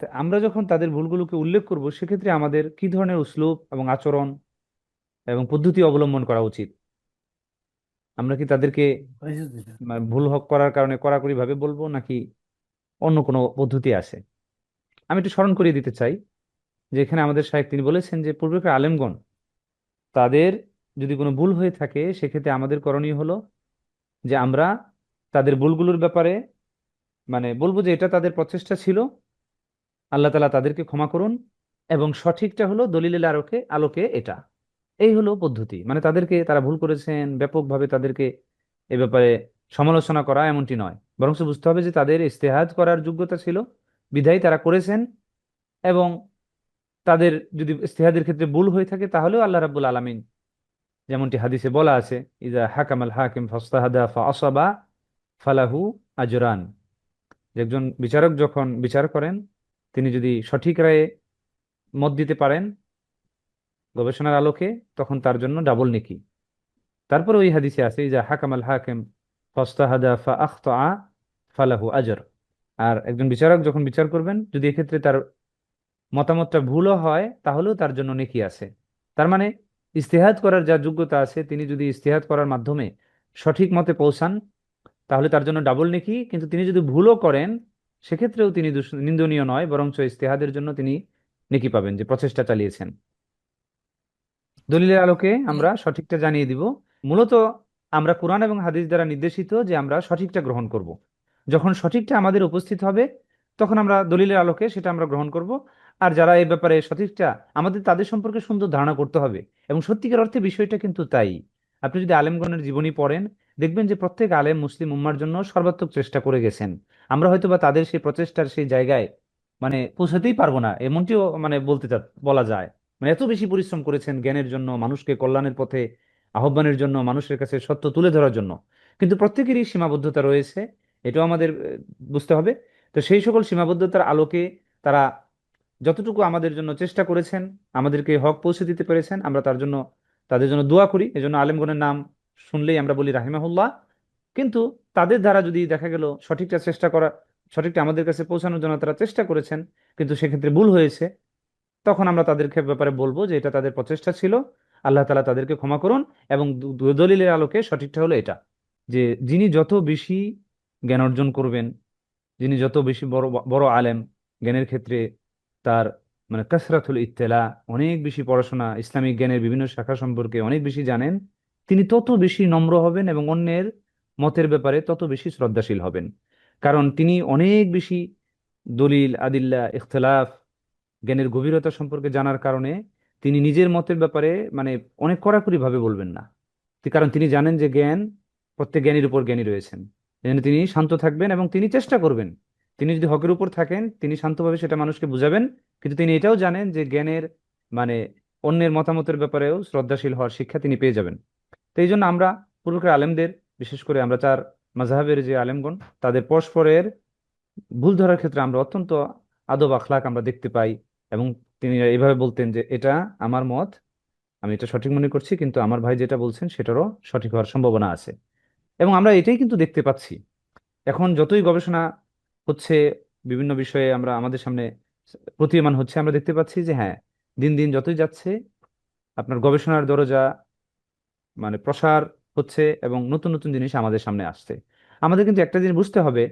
তা আমরা যখন তাদের ভুলগুলোকে উল্লেখ করব, সেক্ষেত্রে আমাদের কি ধরনের উসলুব এবং আচরণ এবং পদ্ধতি অবলম্বন করা উচিত? আমরা কি তাদেরকে ভুল হক করার কারণে কড়াকড়ি ভাবে বলবো, নাকি অন্য কোনো পদ্ধতি আছে? আমি একটু স্মরণ করিয়ে দিতে চাই যে এখানে আমাদের শায়েখ তিনি বলেছেন যে পূর্বেকার আলেমগণ তাদের যদি কোনো ভুল হয়ে থাকে, সেক্ষেত্রে আমাদের করণীয় হলো যে আমরা তাদের ভুলগুলোর ব্যাপারে বলবো যে এটা তাদের প্রচেষ্টা ছিল, আল্লাহ তাআলা তাদেরকে ক্ষমা করুন, এবং সঠিকটা হলো দলিলের আলোকে আলোকে এটা। এই হলো পদ্ধতি। তাদেরকে তারা ভুল করেছেন ব্যাপকভাবে তাদেরকে এ ব্যাপারে সমালোচনা করা এমনটি নয়, বরং বুঝতে হবে যে তাদের ইজতেহাদ করার যোগ্যতা ছিল, বিধায় তারা করেছেন। এবং তাদের যদি ইজতেহাদের ক্ষেত্রে ভুল হয়ে থাকে, তাহলেও আল্লাহ রাব্বুল আলামিন, যেমনটি হাদিসে বলা আছে, ইজা হাকামাল হাকিম ফাজতাহাদা ফাআসাবা ফালাহু আজরান, যে একজন বিচারক যখন বিচার করেন, তিনি যদি সঠিক রায়ে মত দিতে পারেন গবেষণার আলোকে, তখন তার জন্য ডাবল নেকি। তারপরে ওই হাদিসে আছে, ইজা হাকামাল হাকিম ফাজতাহাদা ফাআখতা ফালাহু আজর। আর একজন বিচারক যখন বিচার করবেন, যদি এক্ষেত্রে তার মতামতটা ভুলও হয়, তাহলেও তার জন্য নেকি আছে। তার মানে ইজতিহাদ করার যা যোগ্যতা আছে, তিনি যদি ইজতিহাদ করার মাধ্যমে সঠিক মতে পৌঁছান, তাহলে তার জন্য ডাবল নেকি। কিন্তু তিনি যদি ভুলও করেন, সেক্ষেত্রেও তিনি নিন্দনীয় নয়, বরঞ্চ ইজতিহাদের জন্য তিনি নেকি পাবেন, যে প্রচেষ্টা চালিয়েছেন। দলিলের আলোকে আমরা সঠিকটা জানিয়ে দিব। মূলত আমরা কোরআন এবং হাদিস দ্বারা নির্দেশিত যে আমরা সঠিকটা গ্রহণ করব। যখন সঠিকটা আমাদের উপস্থিত হবে, তখন আমরা দলিলের আলোকে সেটা আমরা গ্রহণ করব। আর যারা এই ব্যাপারে সঠিকটা, আমাদের তাদের সম্পর্কে সুন্দর ধারণা করতে হবে। এবং সত্যিকার অর্থে বিষয়টা কিন্তু তাই। আপনি যদি আলেমগণের জীবনী পড়েন, দেখবেন যে প্রত্যেক আলেম মুসলিম উম্মার জন্য সর্বাত্মক চেষ্টা করে গেছেন। আমরা হয়তো বা তাদের সেই প্রচেষ্টার সেই জায়গায় পৌঁছাতেই পারবো না, এমনটিও বলা যায়। এত বেশি পরিশ্রম করেছেন জ্ঞানের জন্য, মানুষকে কল্যাণের পথে আহ্বানের জন্য, মানুষের কাছে সত্য তুলে ধরার জন্য। কিন্তু প্রত্যেকেরই সীমাবদ্ধতা রয়েছে, এটাও আমাদের বুঝতে হবে। তো সেই সকল সীমাবদ্ধতার আলোকে তারা যতটুকু আমাদের জন্য চেষ্টা করেছেন, আমাদেরকে হক পৌঁছে দিতে পেরেছেন, আমরা তার জন্য তাদের জন্য দোয়া করি। এজন্য আলেমগণের নাম শুনলেই আমরা বলি রাহিমাহুল্লাহ। কিন্তু তাদের দ্বারা যদি দেখা গেল সঠিকটা আমাদের কাছে পৌঁছানোর জন্য তারা চেষ্টা করেছেন, কিন্তু সেক্ষেত্রে ভুল হয়েছে, তখন আমরা তাদেরকে ব্যাপারে বলবো যে এটা তাদের প্রচেষ্টা ছিল, আল্লাহ তাআলা তাদেরকে ক্ষমা করুন। এবং দলিলের আলোকে সঠিকটা হলো এটা, যে যিনি যত বেশি জ্ঞান অর্জন করবেন, যিনি যত বেশি বড় বড় আলেম, জ্ঞানের ক্ষেত্রে তার কাসরাতুল ইত্তেলা, অনেক বেশি পড়াশোনা, ইসলামিক জ্ঞানের বিভিন্ন শাখা সম্পর্কে অনেক বেশি জানেন, তিনি তত বেশি নম্র হবেন এবং অন্যের মতের ব্যাপারে তত বেশি শ্রদ্ধাশীল হবেন। কারণ তিনি অনেক বেশি দলিল আদিল্লা ইখতিলাফ, জ্ঞানের গভীরতা সম্পর্কে জানার কারণে তিনি নিজের মতের ব্যাপারে অনেক কড়াকড়ি ভাবে বলবেন না। কারণ তিনি জানেন যে জ্ঞান, প্রত্যেক জ্ঞানীর উপর জ্ঞানী রয়েছেন। এজন্য তিনি শান্ত থাকবেন এবং তিনি চেষ্টা করবেন। তিনি যদি হকের উপর থাকেন, তিনি শান্তভাবে সেটা মানুষকে বুঝাবেন। কিন্তু তিনি এটাও জানেন যে জ্ঞানের মানে অন্যের মতামতের ব্যাপারেও শ্রদ্ধাশীল হওয়ার শিক্ষা তিনি পেয়ে যাবেন। তো এই জন্য আমরা পূর্বকার আলেমদের, বিশেষ করে আমরা চার মাযহাবের যে আলেমগণ, তাদের পরস্পরের ভুল ধরার ক্ষেত্রে আমরা অত্যন্ত আদব আখলাক আমরা দেখতে পাই। এবং তিনি এইভাবে বলতেন যে এটা আমার মত, আমি এটা সঠিক মনে করছি, কিন্তু আমার ভাই যেটা বলছেন সেটারও সঠিক হওয়ার সম্ভাবনা আছে। এবং আমরা এটাই কিন্তু দেখতে পাচ্ছি। এখন যতই গবেষণা হচ্ছে, বিভিন্ন বিষয়ে আমরা আমাদের সামনে প্রতীয়মান হচ্ছে, আমরা দেখতে পাচ্ছি যে হ্যাঁ, দিন দিন যতই যাচ্ছে, আপনার গবেষণার দরজা প্রসার হচ্ছে এবং নতুন নতুন জিনিস আমাদের সামনে আসছে। আমাদের কিন্তু একটা জিনিস বুঝতে হবে,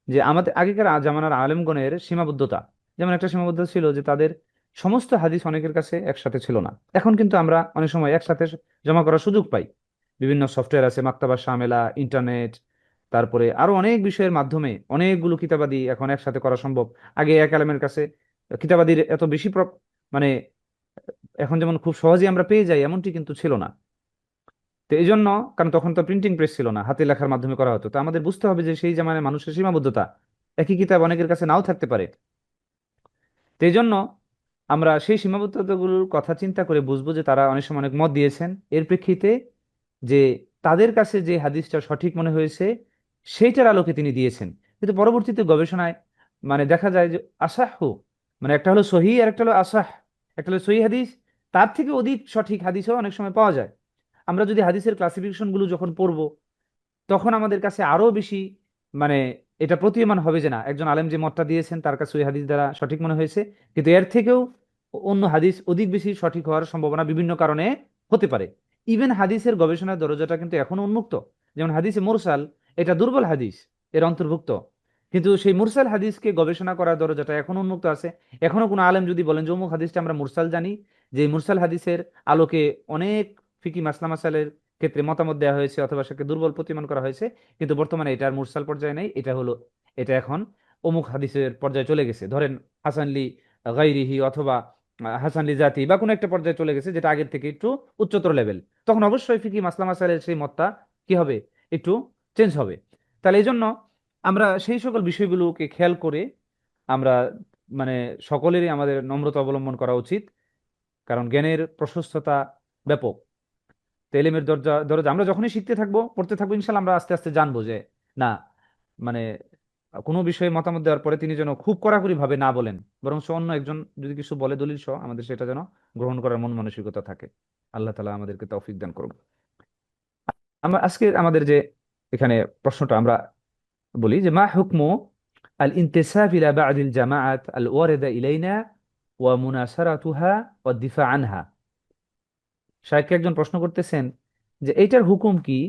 যে আমাদের আগেকার জামানার আলেমগণের সীমাবদ্ধতা, যেমন একটা সীমাবদ্ধতা ছিল যে তাদের সমস্ত হাদিস অনেকের কাছে একসাথে ছিল না। এখন কিন্তু আমরা অনেক সময় একসাথে জমা করার সুযোগ পাই। বিভিন্ন সফটওয়্যার আছে, মাকতাবা শামেলা, ইন্টারনেট, তারপরে আরো অনেক বিষয়ের মাধ্যমে অনেকগুলো কিতাবাদি এখন একসাথে করা সম্ভব। আগে এক আলেমের কাছে কিতাবাদির এত বেশি মানে এখন যেমন খুব সহজেই আমরা পেয়ে যাই, এমনটি কিন্তু ছিল না। তো এই জন্য, কারণ তখন তো প্রিন্টিং প্রেস ছিল না, হাতে লেখার মাধ্যমে করা হতো। তো আমাদের বুঝতে হবে যে সেই জামানায় মানুষের সীমাবদ্ধতা, একই কিতাব অনেকের কাছে নাও থাকতে পারে। তো এই জন্য আমরা সেই সীমাবদ্ধতাগুলোর কথা চিন্তা করে বুঝবো যে তারা অনেক সময় অনেক মত দিয়েছেন, এর প্রেক্ষিতে যে তাদের কাছে যে হাদিসটা সঠিক মনে হয়েছে সেইটার আলোকে তিনি দিয়েছেন। কিন্তু পরবর্তীতে গবেষণায় দেখা যায় যে আসাহু, একটা হলো সহি আর একটা হলো আসাহ, একটা হলো সহি হাদিস, তার থেকে অধিক সঠিক হাদিসও অনেক সময় পাওয়া যায়। আমরা যদি হাদিসের ক্লাসিফিকেশন গুলো যখন পড়বো, তখন আমাদের কাছে আরো বেশি মানে এটা প্রতীয়মান হবে যে না একজন আলেম যে মতটা দিয়েছেন তার কাছে ওই হাদিস দ্বারা সঠিক মনে হয়েছে, কিন্তু এর থেকেও অন্য হাদিস অধিক বেশি সঠিক হওয়ার সম্ভাবনা বিভিন্ন কারণে হতে পারে। ইভেন হাদিসের গবেষণার দরজাটা কিন্তু এখনো উন্মুক্ত। যেমন হাদিসে মুরসাল, এটা দুর্বল হাদিস, এর অন্তর্ভুক্ত, কিন্তু সেই মুরসাল হাদিসকে গবেষণা করার দরজাটা এখনো উন্মুক্ত আছে। এখনো কোনো আলেম যদি বলেন যে অমুক হাদিসটা আমরা মুরসাল জানি, যে এই মুরসাল হাদিসের আলোকে অনেক ফিকি মাসলা মাসালের ক্ষেত্রে মতামত দেওয়া হয়েছে অথবা সেকে দুর্বল প্রতিমান করা হয়েছে, কিন্তু বর্তমানে এটা আর মুরসাল পর্যায়ে নেই, এটা এখন অমুক হাদিসের পর্যায়ে চলে গেছে, ধরেন হাসানলি গাইরিহি অথবা হাসানলি জাতি বা কোনো একটা পর্যায়ে চলে গেছে যেটা আগের থেকে একটু উচ্চতর লেভেল, তখন অবশ্যই ফিকি মাসলা মাসালের সেই মতটা কি হবে, একটু চেঞ্জ হবে। তাহলে এই জন্য আমরা সেই সকল বিষয়গুলোকে খেয়াল করে আমরা মানে সকলেরই আমাদের নম্রতা অবলম্বন করা উচিত, কারণ জ্ঞানের প্রশস্ততা ব্যাপক। তো এলেমের দরজা দরজা আমরা যখনই শিখতে থাকবো, পড়তে থাকবো, ইনশাল্লাহ আমরা আস্তে আস্তে জানবো যে না, মানে কোনো বিষয়ে মতামত দেওয়ার পরে তিনি যেন খুব কড়াকড়ি ভাবে না বলেন, বরং অন্য একজন যদি কিছু বলে দলিল সহ আমাদের সেটা যেন গ্রহণ করার মন মানসিকতা থাকে। আল্লাহ তালা আমাদেরকে তৌফিক দান করুন। আমরা আজকে আমাদের যে এখানে প্রশ্নটা আমরা বলি যে মা হুকমু আল ইনতিসাব ইলা বা'দিল জামাআত আল ওয়ারিদা ইলাইনা ওয়া মুনাসারাতুহা ওয়া দিফা আনহা। শায়খ একজন প্রশ্ন করতেছেন যে এইটার হুকুম কি,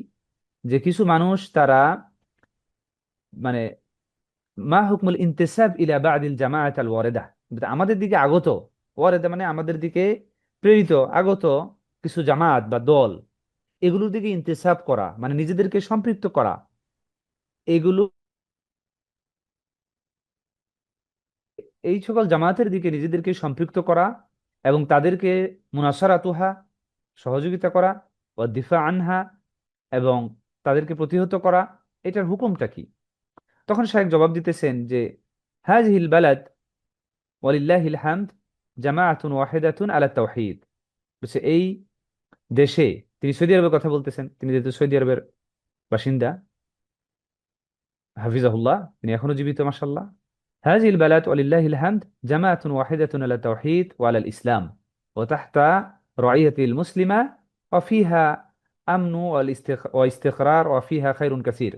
যে কিছু মানুষ তারা মানে মা হুকমুল ইনতিসাব ইলা বা'দিল জামাআত আল ওয়ারিদা, আমাদের দিকে আগত, ওয়ারিদা মানে আমাদের দিকে প্রেরিত আগত কিছু জামাত বা দল, এগুলোর দিকে ইন্তেসাব করা মানে নিজেদেরকে সম্পৃক্ত করা, এগুলো এই সকল জামায়াতের দিকে নিজেদেরকে সম্পৃক্ত করা এবং তাদেরকে মুনাসারাতুহা সহযোগিতা করা, ও দিফা আনহা এবং তাদেরকে প্রতিহত করা, এটার হুকুমটা কি? তখন শায়েখ জবাব দিতেছেন যে হাযিহিল বালাদ ওয়ালিল্লাহিল হামদ জামাআতুন ওয়াহিদাতুন আলা তাওহীদ। বলছে এই দেশে, তিনি সৌদি আরবের কথা বলতেছেন, তিনি যেহেতু সৌদি আরবের বাসিন্দা, হাফিজাহুল্লাহ, তিনি এখনো জীবিত মাশাআল্লাহ। هذه البلد ولله الحمد جماعة واحدة على التوحيد وعلى الإسلام وتحت رعية المسلمة وفيها أمن واستقرار وفيها خير كثير।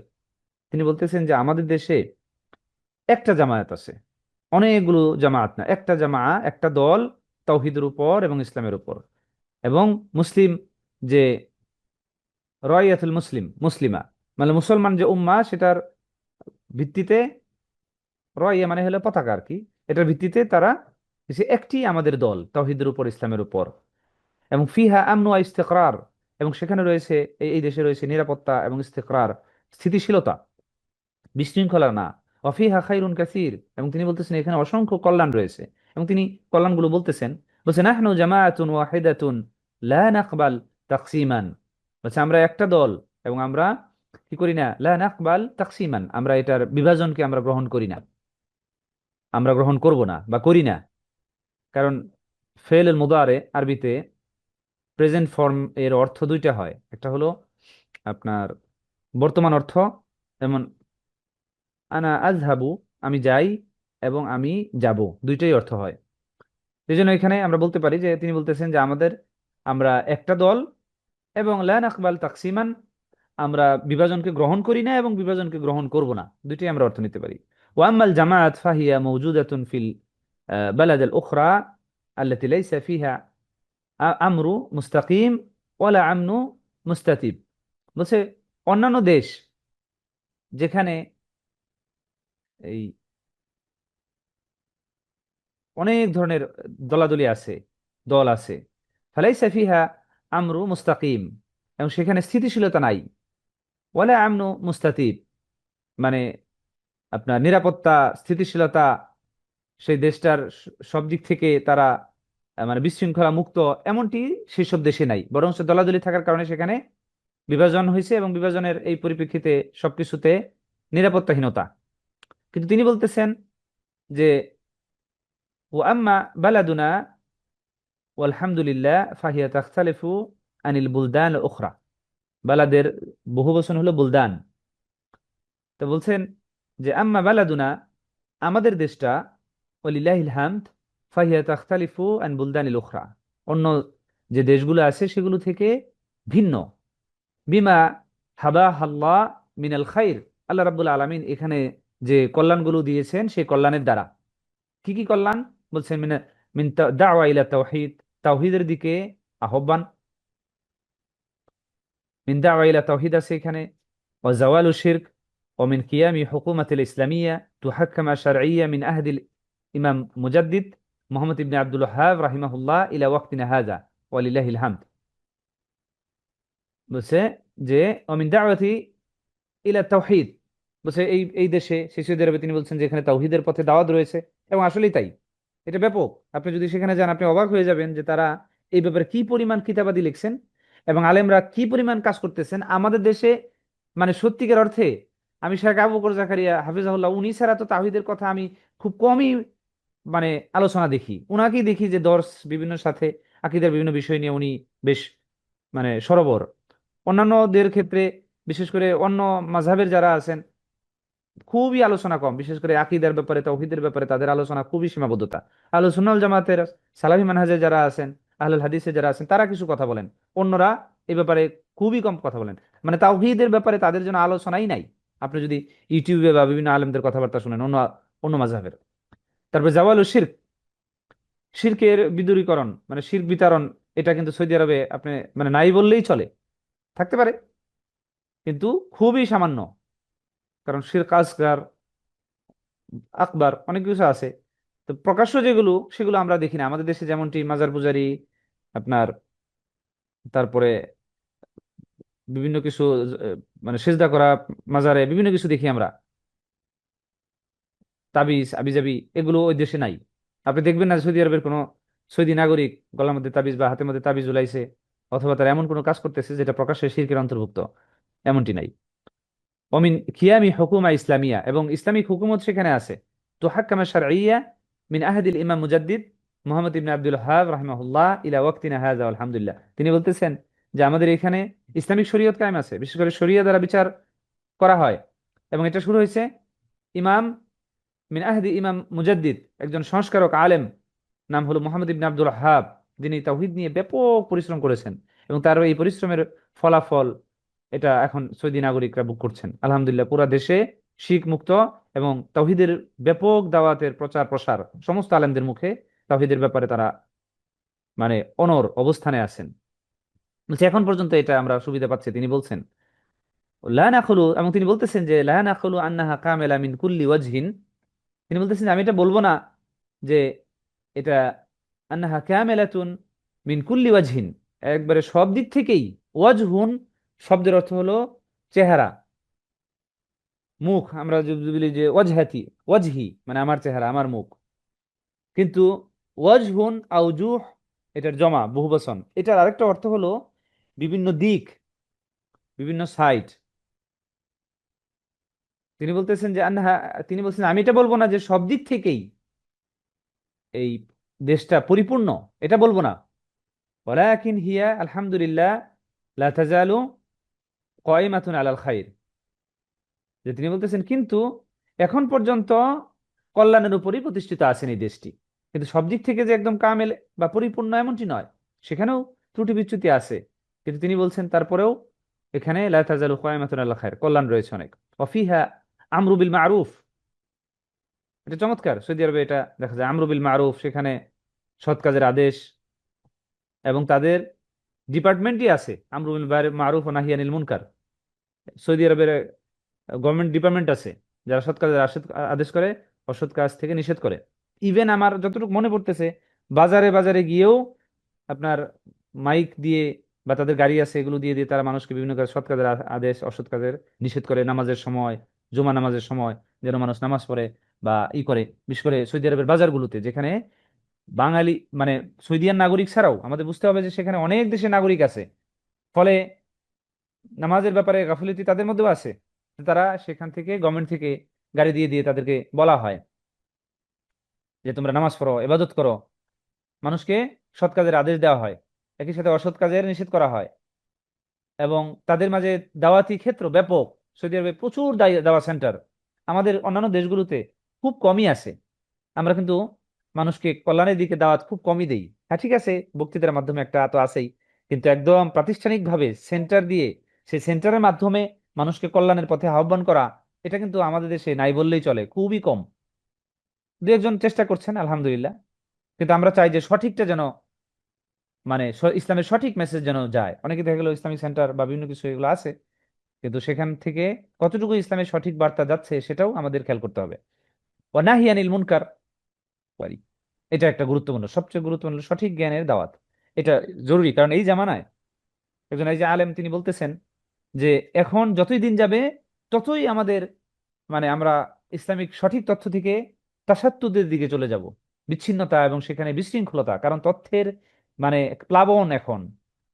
তিনি বলতেছেন যে আমাদের দেশে একটা জামায়াত আছে, অনেকগুলো জামায়াত না, একটা জামাআ, একটা দল তাওহীদের উপর এবং ইসলামের উপর, এবং মুসলিম যে রয়াতুল মুসলিম মুসলিমা মানে মুসলমান যে উম্মাহ, সেটার ভিত্তিতে, রয়া মানে হলো পতাকা আর কি, এটার ভিত্তিতে তারা একটি আমাদের দল তাওহীদের উপর ইসলামের উপর, এবং ফিহা আমনু ওয়া ইস্তিকরার, এবং সেখানে রয়েছে এই দেশে রয়েছে নিরাপত্তা এবং ইস্তিকরার, স্থিতিশীলতা, বিশৃঙ্খলা না। ওয়াফিহা খাইরুন কাসীর, এবং তিনি বলতেছেন এখানে অসংখ্য কল্যাণ রয়েছে, এবং তিনি কল্যাণগুলো বলছেন নাহনু জামাআতুন ওয়াহিদাতুন লা নাকবাল তাকসিমান। বলছে আমরা একটা দল এবং আমরা কি করি না, লা নাকবাল তাকসিমান, আমরা এটার বিভাজনকে আমরা গ্রহণ করি না, আমরা গ্রহণ করব না বা করি না। কারণ ফেল মুদারে আরবিতে প্রেজেন্ট ফর্ম এর অর্থ দুইটা হয়, একটা হলো আপনার বর্তমান অর্থ, যেমন আনা আযহাবু, আমি যাই, এবং আমি যাব, দুইটাই অর্থ হয়। এই জন্য এখানে আমরা বলতে পারি যে তিনি বলতেছেন যে আমরা একটা দল, এবং লা নাকবাল তাকসিমান, আমরা বিভাজনকে গ্রহণ করি না এবং বিভাজনকে গ্রহণ করব না, দুইটাই আমরা অর্থ নিতে পারি। ওয়াম্মাল জামাআত ফাহিয়া মাওজুদাতুন ফিল বালাদ আল উখরা আল্লাতী লাইসা ফিহা আমরু মুস্তাকিম ওয়ালা আমনু মুস্তাতিব। বলছে অন্যান্য দেশ যেখানে এই অনেক ধরনের দলাদলি আছে, দল আছে, ফালাইসা ফিহা আমরু মুস্তাকিম, এবং সেখানে স্থিতিশীলতা নাই, ওয়ালা আমনু মুস্তাতিব, মানে আপনার নিরাপত্তা, স্থিতিশীলতা, সেই দেশটার সব দিক থেকে তারা মানে বিশৃঙ্খলা মুক্ত, এমনটি সেই সব দেশে নাই, বরং দলাদলি থাকার কারণে সেখানে বিভাজন হয়েছে, এবং বিভাজনের এই পরিপ্রেক্ষিতে সবকিছুতে নিরাপত্তাহীনতা। কিন্তু তিনি বলতেছেন যে ও আম্মা বালাদুনা ওয়ালহামদুলিল্লাহ ফাহিয়া তাখতালিফু আনিল বুলদান উখরা। বালাদের বহু বচন হলো বুলদান। তো বলছেন যে আম্মা বালাদুনা, আমাদের দেশটা, ওয়ালিল্লাহিল হামদ ফাহিয়া তাখতালিফু আন বুলদানিল উখরা, অন্য যে দেশগুলো আছে সেগুলো থেকে ভিন্ন, বিমা হাবা আল্লাহ মিনাল খাইর, আল্লাহ রাব্বুল আলামিন এখানে যে কল্যাণগুলো দিয়েছেন সেই কল্যাণের দ্বারা। কি কি কল্যাণ? বলছেন মিন মিন দাওয়া ইলা তাওহীদ, তাওহীদের দিকে আহ্বান। মিন দাওয়া ইলা তাওহীদ আছে এখানে। ওয়া জাওয়ালু শিরক, ওয়া মিন কিয়ামি হুকুমাতিল ইসলামিয়্যা তুহাক্কামা শার'ইয়্যা মিন আহদিল ইমাম মুজাদ্দিদ মুহাম্মদ ইবনে আব্দুল ওয়াহ্হাব রাহিমাহুল্লাহ ইলা ওয়াক্তিনা হাযা ওয়ালিল্লাহিল হামদ। বলছে যে অমিন দাওয়াতি ইলা তাওহীদ, বলছে এই এই দেশে, সে সৌদি আরবে, তিনি বলছেন যে এখানে তাওহীদের পথে দাওয়াত রয়েছে। এবং আসলেই তাই, এটা ব্যাপক। আপনি যদি সেখানে যান আপনি অবাক হয়ে যাবেন যে তারা এই ব্যাপারে কি পরিমাণ কিতাবাদি লিখছেন এবং আলেমরা কি পরিমাণ কাজ করতেছেন আমাদের দেশে। মানে সত্যিকার অর্থে আমি শেখ আবু বকর জাকারিয়া হাফিজাহুল্লাহ, উনি ছাড়া তো তাওহীদের কথা আমি খুব কমই মানে আলোচনা দেখি। উনাকেই দেখি যে দর্শ বিভিন্ন সাথে আকীদার বিভিন্ন বিষয় নিয়ে উনি বেশ মানে সরবর। অন্যান্যদের ক্ষেত্রে, বিশেষ করে অন্য মাযহাবের যারা আছেন, খুবই আলোচনা কম। বিশেষ করে আকীদার ব্যাপারে, তাওহীদের ব্যাপারে তাদের আলোচনা খুবই সীমাবদ্ধতা। আহলুস সুন্নাহ ওয়াল জামাতের সালাফি মানহাজে যারা আছেন, আহলুল হাদিসে যারা আছেন, তারা কিছু কথা বলেন, অন্যরা এই ব্যাপারে খুবই কম কথা বলেন। মানে তাওহীদের ব্যাপারে তাদের জন্য আলোচনাই নাই। আপনি যদি ইউটিউবে বা বিভিন্ন আলেমদের কথাবার্তা শুনেন অন্য অন্য মাযহাবের। তারপর জাওয়ালু শিরক, শিরকের বিদূরীকরণ মানে শিরক বিতারণ, এটা কিন্তু সৌদি আরবে আপনি মানে নাই বললেই চলে। থাকতে পারে কিন্তু খুবই সামান্য, কারণ শিরক আসগার, আকবার অনেক কিছু আছে। তো প্রকাশ্য যেগুলো সেগুলো আমরা দেখি না আমাদের দেশে, যেমনটি মাজার পূজারি, আপনার তারপরে বিভিন্ন কিছু মানে সেজদা করা, মাজারে বিভিন্ন কিছু দেখি আমরা, তাবিজ আবিজাবি, এগুলো ওই দেশে নাই। আপনি দেখবেন না সৌদি আরবের কোনো সৌদি নাগরিক গলার মধ্যে তাবিজ বা হাতের মধ্যে তাবিজ ঝুলাইছে অথবা তারা এমন কোনো কাজ করতেছে যেটা প্রকাশ্যে শিরকের অন্তর্ভুক্ত, এমনটি নাই। অমিন খিয়ামি হুকুমা ইসলামিয়া, এবং ইসলামিক হুকুমত সেখানে আছে। তুহাক্কামা শার'ইয়্যা মিন আহদিল ইমাম মুজাদ্দিদ মুহাম্মদ ইবনে আব্দুল ওয়াহ্হাব রাহিমাহুল্লাহ ইলা ওয়াক্তিনা হাযা আলহামদুলিল্লাহ। তিনি বলতেছেন যে আমাদের এখানে ইসলামিক শরীয়ত কায়েম আছে, বিশেষ করে শরিয়া দ্বারা বিচার করা হয়। এবং এটা শুরু হয়েছে ইমাম মিন আহদি ইমাম মুজাদ্দিদ, একজন সংস্কারক আলেম, নাম হলো মুহাম্মদ ইবনে আব্দুল ওয়াহ্হাব, যিনি তাওহীদ নিয়ে ব্যাপক পরিশ্রম করেছেন। এবং তার এই পরিশ্রমের ফলাফল এটা এখন সৌদি নাগরিকরা ভোগ করছেন আলহামদুলিল্লাহ। পুরা দেশে শিরক মুক্ত এবং তাওহীদের ব্যাপক দাওয়াতের প্রচার প্রসার, সমস্ত আলেমদের মুখে তাওহীদের ব্যাপারে তারা মানে অনড় অবস্থানে আছেন। বলছে এখন পর্যন্ত এটা আমরা সুবিধা পাচ্ছি। তিনি বলছেন লা নাখলু, এবং তিনি বলতেছেন যে লা নাখলু আন্নাহা কামিলা মিন কুল্লি ওয়াজহিন। তিনি বলতেছেন যে আমি এটা বলবো না যে এটা আন্নাহা কামিলাতুন মিন কুল্লি ওয়াজহিন, একবারে সব দিক থেকেই। ওয়াজহুন শব্দের অর্থ হলো চেহারা, মুখ। আমরা যদি বলি যে ওয়াজহাতি, ওয়াজহি মানে আমার চেহারা, আমার মুখ। কিন্তু ওয়াজহুন আউজুহ এটার জমা বহুবচন, এটার আরেকটা অর্থ হলো বিভিন্ন দিক, বিভিন্ন সাইড। তিনি বলতেছেন যে আন্নাহা, তিনি বলছেন আমি এটা বলবো না যে সব দিক থেকেই এই দেশটা পরিপূর্ণ, এটা বলবো না। ওয়ালাকিন হিয়া আলহামদুলিল্লাহ লা তাজালু কায়িমাতুন আলাল খাইর, যে তিনি বলতেছেন কিন্তু এখন পর্যন্ত কল্যাণের উপরই প্রতিষ্ঠিত আছেন এই দেশটি। কিন্তু সব দিক থেকে যে একদম কামেল বা পরিপূর্ণ এমনটি নয়, সেখানেও ত্রুটি বিচ্যুতি আছে। কিন্তু তিনি বলছেন তারপরেও এখানে লা তাজালু কায়িমাতুন আলাল খাইর, কল্যাণ রয়েছে অনেক। ওয়াফিহা আমরু বিল মারুফ, এটা চমৎকার। সৌদি আরবে এটা দেখা যায় আমরু বিল মারুফ, সেখানে সৎ কাজের আদেশ, এবং তাদের ডিপার্টমেন্টই আছে আমরু বিল মারুফ ও নাহি আনিল মুনকার। সৌদি আরবের গভর্নমেন্ট ডিপার্টমেন্ট আছে যারা সৎ কাজের আদেশ করে, অসৎ কাজ থেকে নিষেধ করে। ইভেন আমার যতটুকু মনে পড়তেছে, বাজারে বাজারে গিয়েও আপনার মাইক দিয়ে বা তাদের গাড়ি আছে এগুলো দিয়ে দিয়ে তারা মানুষকে বিভিন্ন কাজ, সৎ কাজের আদেশ অসৎ কাজের নিষেধ করে। নামাজের সময়, জুমা নামাজের সময় যেন মানুষ নামাজ পড়ে বা ই করে। বিশেষ করে সৌদি আরবের বাজারগুলোতে, যেখানে বাঙালি মানে সৌদিয়ান নাগরিক ছাড়াও আমাদের বুঝতে হবে যে সেখানে অনেক দেশের নাগরিক আছে, ফলে নামাজের ব্যাপারে গাফিলতি তাদের মধ্যেও আছে। তারা সেখান থেকে গভর্নমেন্ট থেকে গাড়ি দিয়ে দিয়ে তাদেরকে বলা হয় যে তোমরা নামাজ পড়ো, ইবাদত করো। মানুষকে সৎ কাজের আদেশ দেওয়া হয়, একই সাথে অসৎ কাজের নিষেধ করা হয়। এবং তাদের মাঝে দাওয়াতি ক্ষেত্র ব্যাপক। সৌদি আরবে প্রচুর দাওয়া সেন্টার, আমাদের অন্যান্য দেশগুলোতে খুব কমই আছে। আমরা কিন্তু মানুষকে কল্যাণের দিকে দাওয়াত খুব কমই দেই। হ্যাঁ ঠিক আছে, বক্তৃতার মাধ্যমে একটা তো আছেই, কিন্তু একদম প্রাতিষ্ঠানিক ভাবে সেন্টার দিয়ে সেই সেন্টারের মাধ্যমে মানুষকে কল্যাণের পথে আহ্বান করা, এটা কিন্তু আমাদের দেশে নাই বললেই চলে, খুবই কম। দু একজন চেষ্টা করছেন আলহামদুলিল্লাহ। কিন্তু আমরা চাই যে সঠিকটা যেন, মানে ইসলামের সঠিক মেসেজ যেন যায়। অনেকে দেখা গেলো ইসলামিক সেন্টার বা বিভিন্ন কিছু এগুলো আছে, কিন্তু সেখান থেকে কতটুকু ইসলামের সঠিক বার্তা যাচ্ছে সেটাও আমাদের খেয়াল করতে হবে। ওয়ানাহি আনিল মুনকার, পারি, এটা একটা গুরুত্বপূর্ণ, সবচেয়ে গুরুত্বপূর্ণ সঠিক জ্ঞানের দাওয়াত। এটা জরুরি, কারণ এই জামানায় একজন এই যে আলেম তিনি বলতেছেন যে এখন যতই দিন যাবে ততই আমাদের, মানে আমরা ইসলামিক সঠিক তথ্য থেকে তাসাত্তুদের দিকে চলে যাব, বিচ্ছিন্নতা এবং সেখানে বিশৃঙ্খলতা, কারণ তথ্যের মানে প্লাবন এখন।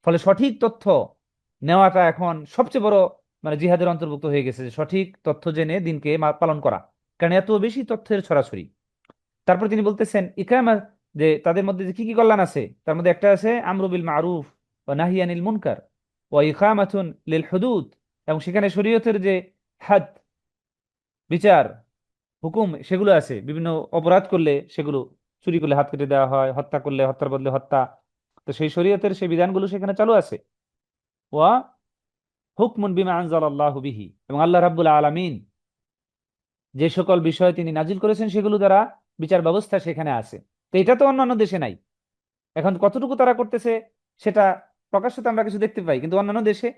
ফলে সঠিক তথ্য নেওয়াটা এখন সবচেয়ে বড় মানে জিহাদের অন্তর্ভুক্ত হয়ে গেছে, যে সঠিক তথ্য জেনে দিনকে পালন করা, কারণ এত বেশি তথ্যের ছড়াছড়ি। তারপর তিনি বলতেছেন ইকরামা, যে তাদের মধ্যে যে কি কি কল্যাণ আছে তার মধ্যে একটা আছে আমরু বিল মারুফ ওয়া নাহি আনিল মুনকার ওয়া ইকামাতুন লিল হুদুদ, এবং সেখানে শরীয়তের যে হাদ, বিচার, হুকুম সেগুলো আছে। বিভিন্ন অপরাধ করলে সেগুলো, চুরি করলে হাত কেটে দেওয়া হয়, হত্যা করলে হত্যার বদলে হত্যা, তো সেই শরীয়তের সেই বিধানগুলো সেখানে চালু আছে। ওয়া হুকমুন বিমা আনজালাল্লাহু বিহি, এবং আল্লাহ রাব্বুল আলামিন যে সকল বিষয় তিনি নাজিল করেছেন সেগুলো দ্বারা বিচার ব্যবস্থা সেখানে আছে। তো এটা তো অন্যান্য দেশে নাই। এখন কতটুকু তারা করতেছে সেটা প্রকাশ্যে তো আমরা কিছু দেখতে পাই, কিন্তু অন্যান্য দেশে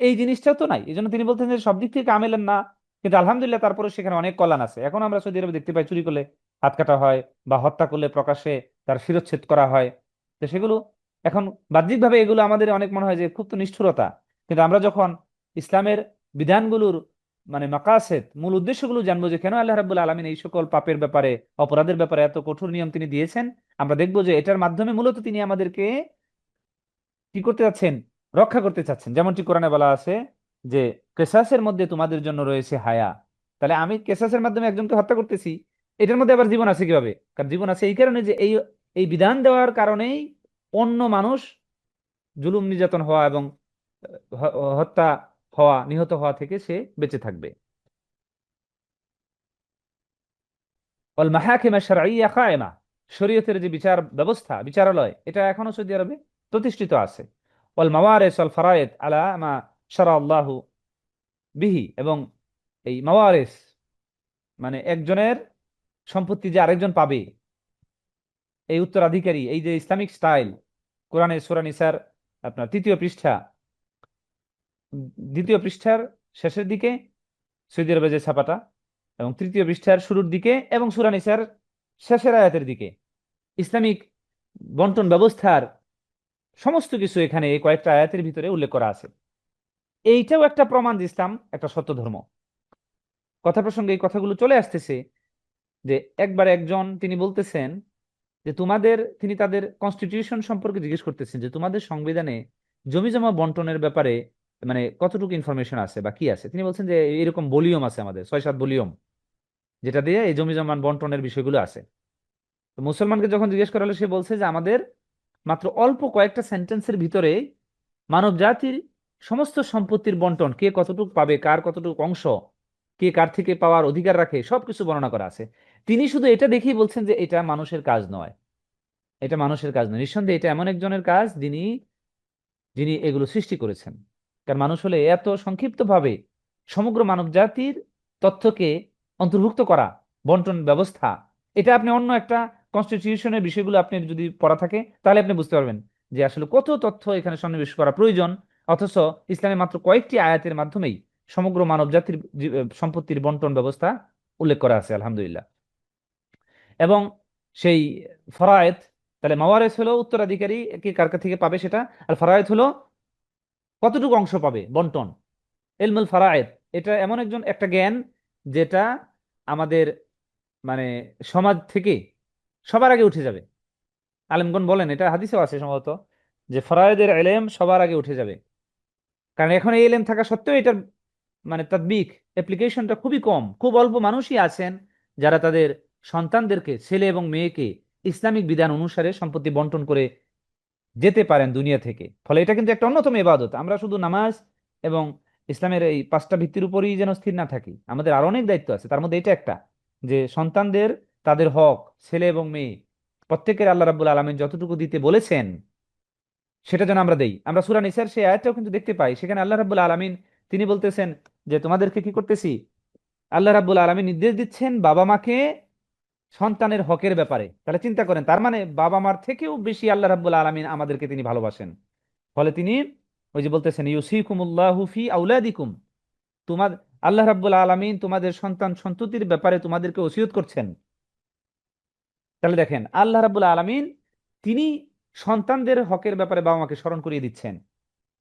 এই জিনিসটাও তো নাই। এই জন্য তিনি বলতেন যে সব দিক থেকে কামেলেন না, কিন্তু আলহামদুলিল্লাহ তারপরে সেখানে অনেক কল্যাণ আছে। এখন আমরা সৌদি আরবে দেখতে পাই চুরি করলে হাত কাটা হয়, বা হত্যা করলে প্রকাশ্যে তার শিরচ্ছেদ করা হয়। তো সেগুলো এখন বাহ্যিকভাবে এগুলো আমাদের অনেক মনে হয় যে খুব তো নিষ্ঠুরতা, কিন্তু আমরা যখন ইসলামের বিধানগুলোর মানে মাকাসেদ, মূল উদ্দেশ্যগুলো জানবো, যে কেন আল্লাহ রাব্বুল আলামিন এই সকল পাপের ব্যাপারে, অপরাধের ব্যাপারে এত কঠোর নিয়ম তিনি দিয়েছেন, আমরা দেখবো যে এটার মাধ্যমে মূলত তিনি আমাদেরকে কি করতে চাচ্ছেন, রক্ষা করতে চাচ্ছেন। যেমনটি কোরআনে বলা আছে যে কেসাসের মধ্যে তোমাদের জন্য রয়েছে হায়া। তাহলে আমি কেসাসের মাধ্যমে একজনকে হত্যা করতেছি, এটার মধ্যে আবার জীবন আছে কিভাবে? কারণ জীবন আছে এই কারণে যে এই এই বিধান দেওয়ার কারণেই অন্য মানুষ জুলুম নির্যাতন হওয়া এবং হত্যা হওয়া, নিহত হওয়া থেকে সে বেঁচে থাকবে। ওয়াল মাহাকিম আশ-শারঈয়্যা কায়েমা, শরীয়তের যে বিচার ব্যবস্থা, বিচারালয়, এটা এখনো সৌদি আরবে প্রতিষ্ঠিত আছে। ওয়াল মাওয়ারিস ওয়াল ফারায়েদ আলা মা শারা আল্লাহু বিহি, এবং এই মাওয়ারিস মানে একজনের সম্পত্তি যে আরেকজন পাবে, এই উত্তরাধিকারী, এই যে ইসলামিক স্টাইল, কোরআনের সূরা নিসার আপনার তৃতীয় পৃষ্ঠা, দ্বিতীয় পৃষ্ঠার শেষের দিকে সৌদি আরবে যে ছাপাটা, এবং তৃতীয় পৃষ্ঠার শুরুর দিকে, এবং সূরা নিসার শেষের আয়াতের দিকে ইসলামিক বন্টন ব্যবস্থার সমস্ত কিছু এখানে এই কয়েকটা আয়াতের ভিতরে উল্লেখ করা আছে। এইটাও একটা প্রমাণ যে ইসলাম একটা সত্য ধর্ম। কথা প্রসঙ্গে এই কথাগুলো চলে আসতেছে যে একবার একজন তিনি বলতেছেন যে তোমাদের, তিনি তাদের কনস্টিটিউশন সম্পর্কে জিজ্ঞেস করতেছেন যে তোমাদের সংবিধানে জমি জমা বন্টনের ব্যাপারে মানে কতটুকু ইনফরমেশন আছে বা কি আছে। তিনি বলছেন যে এরকম ভলিউম আছে আমাদের 6-7 ভলিউম, যেটা দিয়ে এই জমি জমা বন্টনের বিষয়গুলো আছে। তো মুসলমানকে যখন জিজ্ঞেস করা হলো, সে বলছে যে আমাদের মাত্র অল্প কয়েকটা সেন্টেন্সের ভিতরে মানব জাতির সমস্ত সম্পত্তির বন্টন, কে কতটুকু পাবে, কার কতটুকু অংশ, কে কার থেকে পাওয়ার অধিকার রাখে, সবকিছু বর্ণনা করা আছে। তিনি শুধু এটা দেখেই বলছেন যে এটা মানুষের কাজ নয়, এটা মানুষের কাজ নয়, নিঃসন্দেহে এটা এমন একজনের কাজ যিনি যিনি এগুলো সৃষ্টি করেছেন। কারণ মানুষ হলে এত সংক্ষিপ্তভাবে সমগ্র মানব জাতির তথ্যকে অন্তর্ভুক্ত করা, বন্টন ব্যবস্থা, এটা আপনি অন্য একটা কনস্টিটিউশনের বিষয়গুলো আপনি যদি পড়া থাকে তাহলে আপনি বুঝতে পারবেন যে আসলে কত তথ্য এখানে সন্নিবেশ করা প্রয়োজন। অথচ ইসলামে মাত্র কয়েকটি আয়াতের মাধ্যমেই সমগ্র মানব জাতির সম্পত্তির বন্টন ব্যবস্থা উল্লেখ করা আছে আলহামদুলিল্লাহ। এবং সেই ফরায়েত, তাহলে মাওয়ারেস হলো উত্তরাধিকারী কে কার কাছ থেকে পাবে সেটা, আর ফরায়েত হলো কতটুকু অংশ পাবে, বন্টন। ইলমুল ফারায়েদ এটা এমন একজন একটা জ্ঞান যেটা আমাদের মানে সমাজ থেকে সবার আগে উঠে যাবে। আলেমগণ বলেন, এটা হাদিসেও আছে সম্ভবত, যে ফরায়েদের ইলম সবার আগে উঠে যাবে। কারণ এখন এই ইলম থাকা সত্ত্বেও এটার মানে তাদবিক, অ্যাপ্লিকেশনটা খুবই কম। খুব অল্প মানুষই আছেন যারা তাদের সন্তানদেরকে, ছেলে এবং মেয়েকে ইসলামিক বিধান অনুসারে সম্পত্তি বন্টন করে যেতে পারেন দুনিয়া থেকে। ফলে এটা কিন্তু একটা অন্যতম ইবাদত। আমরা শুধু নামাজ এবং ইসলামের এই 5টা ভিত্তির উপরই যেন স্থির না থাকি, আমাদের আরো অনেক দায়িত্ব আছে। তার মধ্যে এটা একটা, যে সন্তানদের তাদের হক, ছেলে এবং মেয়ে প্রত্যেকের আল্লাহ রাব্বুল আলামিন যতটুকু দিতে বলেছেন সেটা যেন আমরা দেই। আমরা সূরা নিসার সেই আয়াতটাও কিন্তু দেখতে পাই, সেখানে আল্লাহ রাব্বুল আলামিন তিনি বলতেছেন যে তোমাদেরকে কি করতেছি, আল্লাহ রাব্বুল আলামিন নির্দেশ দিচ্ছেন বাবা মাকে সন্তানের হকের ব্যাপারে। তাহলে চিন্তা করেন, তার মানে বাবা মার থেকেও বেশি আল্লাহ রাব্বুল আলামিন আমাদেরকে তিনি ভালোবাসেন। ফলে তিনি ওই যে বলতেছেন ইউসিকুমুল্লাহু ফি আউলাদিকুম, তোমার আল্লাহ রাব্বুল আলামিন তোমাদের সন্তান সন্ততির ব্যাপারে তোমাদেরকে ওসিয়ত করছেন। তাহলে দেখেন আল্লাহ রাব্বুল আলামিন তিনি সন্তানদের হকের ব্যাপারে বাবা মাকে স্মরণ করিয়ে দিচ্ছেন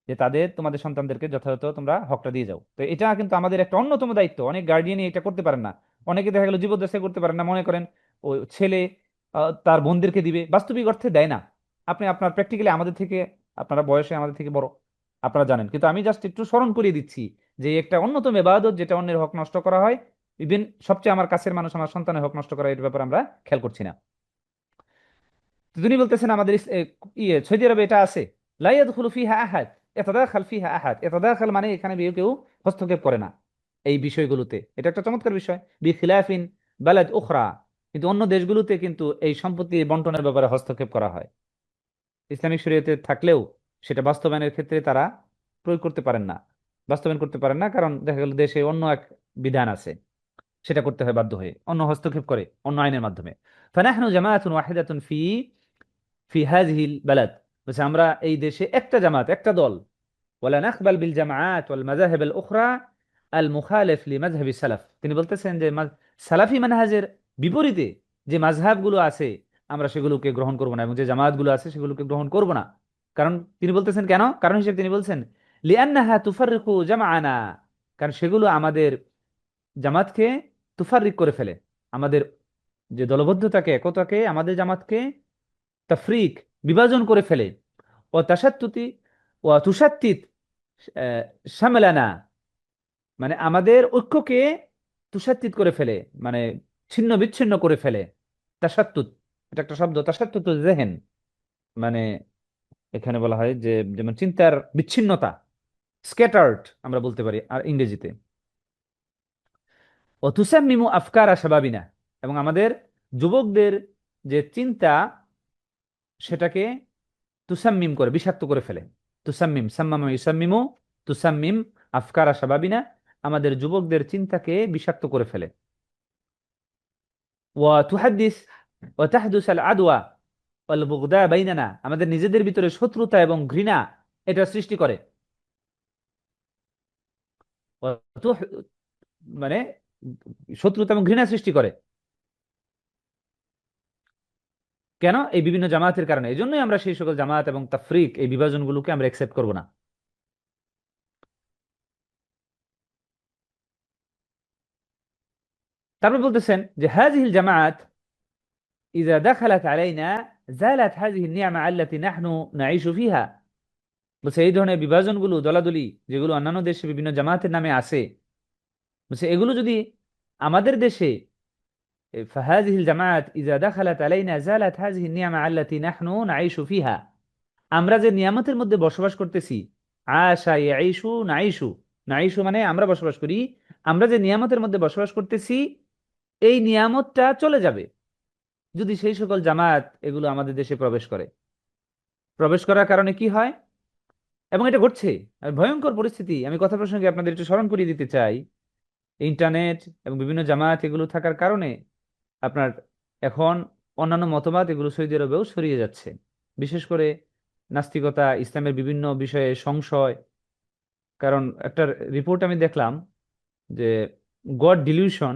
যে তোমাদের সন্তানদেরকে যথাযথ তোমরা হকটা দিয়ে যাও। তো এটা কিন্তু আমাদের একটা অন্যতম দায়িত্ব। অনেক গার্ডিয়ানই এটা করতে পারেন না, অনেকে দেখা গেল জীবদ্দশায় করতে পারেন না, মনে করেন ও ছেলে তার বোনদেরকে দিবে, বাস্তবিক অর্থে দেয় না। আপনি আপনার প্র্যাকটিক্যালি আমাদের থেকে, আপনারা বয়সে আমাদের থেকে বড়, আপনারা জানেন, কিন্তু আমি জাস্ট একটু স্মরণ করিয়ে দিচ্ছি যে একটা অন্যতম ইবাদত যেটা অন্যের হক নষ্ট করা হয়। ইভেন সবচেয়ে আমার কাছের মানুষ আমার সন্তানের হক নষ্ট করা, এর ব্যাপারে আমরা খেয়াল করছি না। তো তিনি বলতেছেন আমাদের সৌদি আরবে এটা আছে, লা ইয়াদখুলু ফিহা আহাদ ইয়াতাদাখাল ফিহা আহাদ। ইয়াতাদাখাল মানে এখানে কেউ হস্তক্ষেপ করে না এই বিষয়গুলোতে। এটা একটা চমৎকার বিষয়। বিখিলাফিন বালাদ উখরা, কিন্তু অন্য দেশগুলোতে কিন্তু এই সম্পত্তি বন্টনের ব্যাপারে হস্তক্ষেপ করা হয়। ইসলামিক শরীয়তে থাকলেও সেটা বাস্তবায়নের ক্ষেত্রে তারা প্রয়োগ করতে পারেন না, বাস্তবায়ন করতে পারেন না, কারণ দেখা গেল দেশে অন্য এক বিধান আছে, সেটা করতে হয় বাধ্য হয়ে, অন্য হস্তক্ষেপ করে অন্য আইনের মাধ্যমে। ফানাহনু জামাআতুন ওয়াহিদাতুন ফি ফি হাযিহিল বালাদ, বলছে আমরা এই দেশে একটা জামাত, একটা দল। ওয়ালা নাকবাল বিল জামাআত ওয়াল মাযাহিব আল উখরা আল মুখালিফ লিমাযহাবি সালাফ। তিনি বলতেছেন যে সালাফি মানহাজের বিপরীতে যে মাযহাবগুলো আছে আমরা সেগুলোকে গ্রহণ করব না, এবং যে জামায়াতগুলো আছে সেগুলোকে গ্রহণ করব না। কারণ তিনি বলতেছেন কেন, কারণ হিসেবে তিনি বলছেন লিআন্নাহা তুফাররিকু জামাআনা, কারণ সেগুলো আমাদের জামাতকে তুফাররিক করে ফেলে, আমাদের যে দলবদ্ধতাকে, একতাকে, আমাদের জামাতকে তাফরিক, বিভাজন করে ফেলে। ও তাসাত্তুতি ও তুষাত্তিত সামলানা, মানে আমাদের ঐক্যকে তুষাত্তিত করে ফেলে, মানে ছিন্ন বিচ্ছিন্ন করে ফেলে। তাসাত্তুত, এটা একটা শব্দ, তাসাত্তুত জেহেন, মানে এখানে বলা হয় যে যেমন চিন্তার বিচ্ছিন্নতা, স্ক্যাটার্ড আমরা বলতে পারি আর ইংরেজিতে। ও তুসাম্মিমু আফকার শাবাবিনা, এবং আমাদের যুবকদের যে চিন্তা সেটাকে তুসাম্মিম করে, বিষাক্ত করে ফেলে। তুসাম্মিম, সাম্মামা ইউসাম্মিমু, তুসাম্মিম আফকারা শাবাবিনা, আমাদের যুবকদের চিন্তাকে বিষাক্ত করে ফেলে। ওয়া তুহাদ্দিস ওয়া তাহদুস আল আদওয়া ওয়াল বুগদা বাইনানা, আমাদের নিজেদের ভিতরে শত্রুতা এবং ঘৃণা এটা সৃষ্টি করে। ওয়া তুহ- মানে শত্রুতা এবং ঘৃণা সৃষ্টি করে। কেন? এই বিভিন্ন জামায়াতের কারণে। এই জন্যই আমরা সেই সকল জামায়াত এবং তাফরিক, এই বিভাজনগুলোকে আমরা একসেপ্ট করব না। তারপর বলতেছেন যে হাযিহিল জামাআত ইযা দাখালাত আলাইনা জালাত হাযিহি নি'মা আল্লাতী নাহনু নাঈশু ফিহা, বলছে এই ধরনের বিভাজনগুলো, দলাদলি যেগুলো অন্যান্য দেশে বিভিন্ন জামায়াতের নামে আছে, বলছে এগুলো যদি আমাদের দেশে, ফাহাযিহিল জামাআত ইযা দাখালাত আলাইনা জালাত হাযিহি নি'মা আল্লাতী নাহনু নাঈশু ফিহা, আমরা যে নিয়ামতের মধ্যে বসবাস করতেছি, আশা ইয়াইশু নাঈশু, নাঈশু মানে আমরা বসবাস করি, আমরা যে নিয়ামতের মধ্যে বসবাস করতেছি এই নিয়ামতটা চলে যাবে যদি সেই সকল জামায়াত এগুলো আমাদের দেশে প্রবেশ করে। প্রবেশ করার কারণে কি হয়, এবং এটা ঘটছে, আর ভয়ঙ্কর পরিস্থিতি। আমি কথা প্রসঙ্গে আপনাদের একটু স্মরণ করিয়ে দিতে চাই, ইন্টারনেট এবং বিভিন্ন জামায়াত এগুলো থাকার কারণে আপনার এখন অন্যান্য মতবাদ এগুলো সৌদি আরবেও ছড়িয়ে যাচ্ছে। বিশেষ করে নাস্তিকতা, ইসলামের বিভিন্ন বিষয়ে সংশয়। কারণ একটা রিপোর্ট আমি দেখলাম যে গড ডিলিউশন,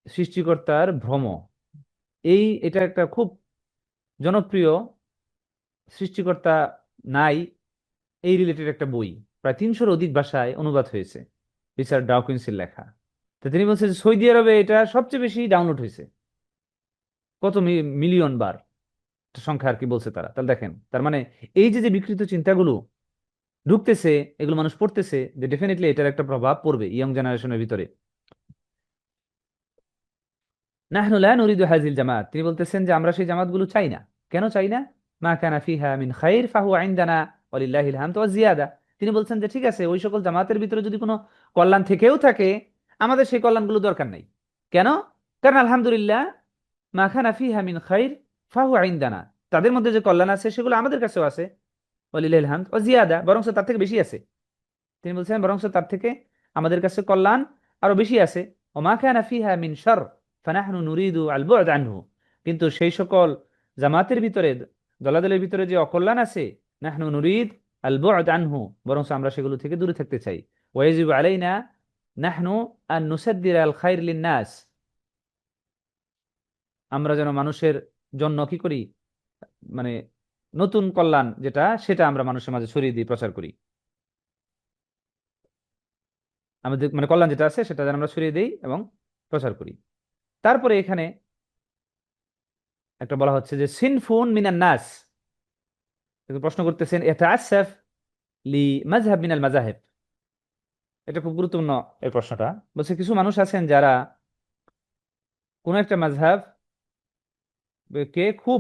সৃষ্টিকর্তার ভ্রম, এটা একটা খুব জনপ্রিয়, সৃষ্টিকর্তা নাই এই রিলেটেড একটা বই, প্রায় 300-র অধিক ভাষায় অনুবাদ হয়েছে, রিচার্ড ডাওকিন্সের লেখা। তো তিনি বলছেন যে সৌদি আরবে এটা সবচেয়ে বেশি ডাউনলোড হয়েছে, কত মিলিয়ন বার, একটা সংখ্যা আর কি বলছে তারা। তাহলে দেখেন, তার মানে এই যে যে বিকৃত চিন্তাগুলো ঢুকতেছে, এগুলো মানুষ পড়তেছে, যে ডেফিনেটলি এটার একটা প্রভাব পড়বে ইয়ং জেনারেশনের ভিতরে। নাহনু লা নুরিদু হাযিল জামাত, তিনি বলতেছেন যে আমরা সেই জামাতগুলো চাই না। কেন চাই না? মা কানা ফিহা মিন খাইর ফাহুয়া ইনদানা ওয়ালিল্লাহিল হামদু ওয়াজ জিয়াদা। তিনি বলছেন যে ঠিক আছে, ওই সকল জামাতের ভিতরে যদি কোনো কল্যাণ থেকেও থাকে, আমাদের সেই কল্যাণগুলো দরকার নাই। কেন? কারণ আলহামদুলিল্লাহ মা কানা ফিহা মিন খাইর ফাহুয়া ইনদানা, তাদের মধ্যে যে কল্যাণ আছে সেগুলো আমাদের কাছেও আছে, ওয়ালিল্লাহিল হামদ ওয়াজ জিয়াদা, বরং তার থেকে বেশি আছে। তিনি বলছেন বরং তার থেকে আমাদের কাছে কল্যাণ আরো বেশি আছে, ওমা কানা ফিহা মিন শার ফানাহনু নুরিদু আল বু'দ আনহু। কিন্তু সেই সকল জামাতের ভিতরে, দলাদলের ভিতরে যে অকল্যাণ আছে, নাহনু নুরিদ আল বু'দ আনহু, বরং আমরা সেগুলো থেকে দূরে থাকতে চাই। ওয়াজিবু আলাইনা নাহনু আন নুসাদ্দির আল খায়র লিন নাস, আমরা যেন মানুষের জন্য কি করি, মানে নতুন কল্যাণ যেটা, সেটা আমরা মানুষের মাঝে ছড়িয়ে দিই, প্রচার করি। আমাদের মানে কল্যাণ যেটা আছে সেটা যেন আমরা ছড়িয়ে দিই এবং প্রচার করি। তারপরে এখানে একটা বলা হচ্ছে যে সিনফুন মিনান নাস, প্রশ্ন করতেছেন ইয়াতাআসসাফ লি মাযহাব মিনাল মাযাহিব। এটা খুব গুরুত্বপূর্ণ এই প্রশ্নটা। বলছে কিছু মানুষ আছেন যারা কোন একটা মাযহাব কে খুব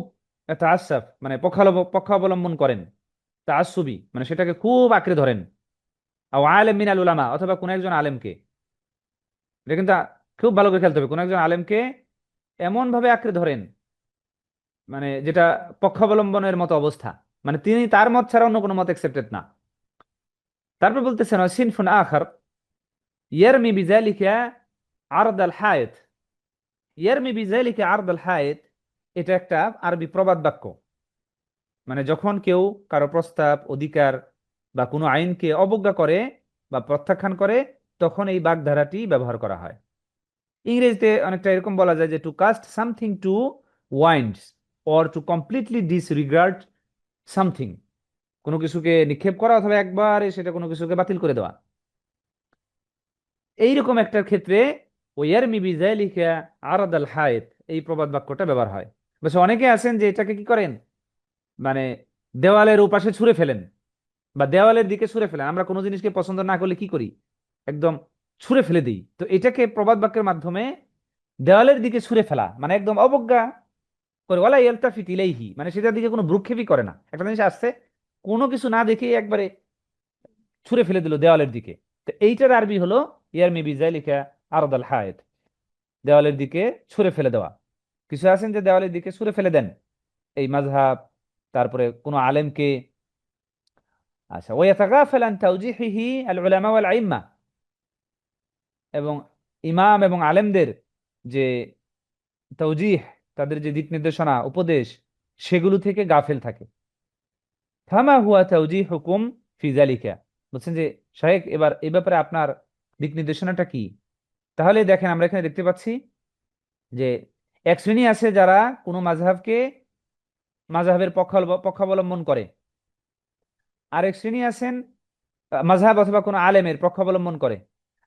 তাআসসাফ মানে পক্ষাবলম্বন করেন, তাআসসুবি মানে সেটাকে খুব আঁকড়ে ধরেন, আও আলেম মিনাল উলামা, অথবা কোন একজন আলেমকে, এটা কিন্তু খুব ভালো করে খেলতে হবে, কোন একজন আলেমকে এমন ভাবে আঁকড়ে ধরেন, মানে যেটা পক্ষাবলম্বনের মতো অবস্থা, মানে তিনি তার মত ছাড়া অন্য কোনো মত একসেপ্টেড না। তারপর বলতেছেন সিনফুন আখার ইয়ারমি বিযালিকা আরদ আল হায়েত। ইয়ারমি বিযালিকা আরদ আল হায়েত, এটা একটা আরবি প্রবাদ বাক্য। মানে যখন কেউ কারো প্রস্তাব, অধিকার বা কোনো আইনকে অবজ্ঞা করে বা প্রত্যাখ্যান করে, তখন এই বাগধারাটি ব্যবহার করা হয়। ইংরেজিতে অনেকটা এরকম বলা যায় যে to cast something to winds, or to completely disregard something, কোনো কিছুকে নিক্ষেপ করা অথবা একবারে সেটা কোনো কিছুকে বাতিল করে দেওয়া। এইরকম একটা ক্ষেত্রে ওয়ারমি বিযালিকা আরাদ আল হায়েত, এই প্রবাদ বাক্যটা ব্যবহার হয়। বেশ অনেকে আছেন যে এটাকে কি করেন, মানে দেওয়ালের উপাশে ছুঁড়ে ফেলেন বা দেওয়ালের দিকে ছুঁড়ে ফেলেন। আমরা কোনো জিনিসকে পছন্দ না করলে কি করি, একদম ছুঁড়ে ফেলে দিই। তো এটাকে প্রবাদ বাক্যের মাধ্যমে দেওয়ালের দিকে ছুঁড়ে ফেলা, মানে একদম অবজ্ঞা করে, ওয়ালা ইয়ালতাফিত ইলাইহি, মানে সেটার দিকে কোনো ভ্রুক্ষেপই করে না। একটা জিনিস আসছে, কোনো কিছু না দেখেই একবারে ছুঁড়ে ফেলে দিল দেওয়ালের দিকে। তো এইটার আরবি হলো ইয়ারমি বিযালিকা আরদাল হায়েত, দেওয়ালের দিকে ছুঁড়ে ফেলে দেওয়া। কিছু আছেন যে দেওয়ালের দিকে ছুঁড়ে ফেলে দেন এই মাযহাব, তারপরে কোনো আলেমকে। আচ্ছা, ওয়াতাগাফাল আন তাওজিহিহি আল উলামা ওয়াল আইম্মা, এবং ইমাম এবং আলেমদের যে তাওজিহ, তাদের যে দিক নির্দেশনা, উপদেশ, সেগুলো থেকে গাফেল থাকে। ফামা হুয়া তাওজিহুকুম ফি যালিকা, বলছেন যে শায়েখ এবার এই ব্যাপারে আপনার দিক নির্দেশনাটা কি। তাহলে দেখেন আমরা এখানে দেখতে পাচ্ছি যে এক শ্রেণী আছে যারা কোনো মাযহাবকে, মাযহাবের পক্ষাবলম্বন করে। আরেক শ্রেণী আছেন মাযহাব অথবা কোনো আলেমের পক্ষাবলম্বন করে।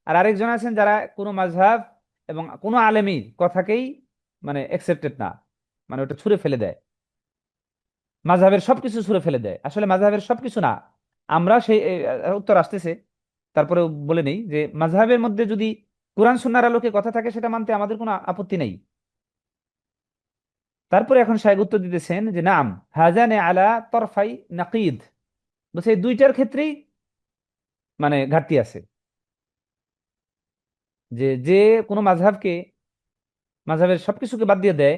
আর আরেকজন আছেন যারা কোনো মাযহাব এবং কোনো আলেমী কথাকেই মানে একসেপ্টেড না, মানে ওটা ছুঁড়ে ফেলে দেয়, মাযহাবের সবকিছু ছুঁড়ে ফেলে দেয়। আসলে মাযহাবের সবকিছু না, আমরা সেই উত্তর আসতেছে, তারপরে বলে নেই যে মাযহাবের মধ্যে যদি কোরআন সুন্নাহর আলোকে কথা থাকে সেটা মানতে আমাদের কোনো আপত্তি নেই। তারপরে এখন শায়খ উত্তর দিতেছেন যে নাম হাজানে আলা তরফাই নাকিদ, বলছে এই দুইটার ক্ষেত্রেই মানে ঘাটতি আছে। যে যে কোনো মাযহাবকে, মাযহাবের সবকিছুকে বাদ দিয়ে দেয়,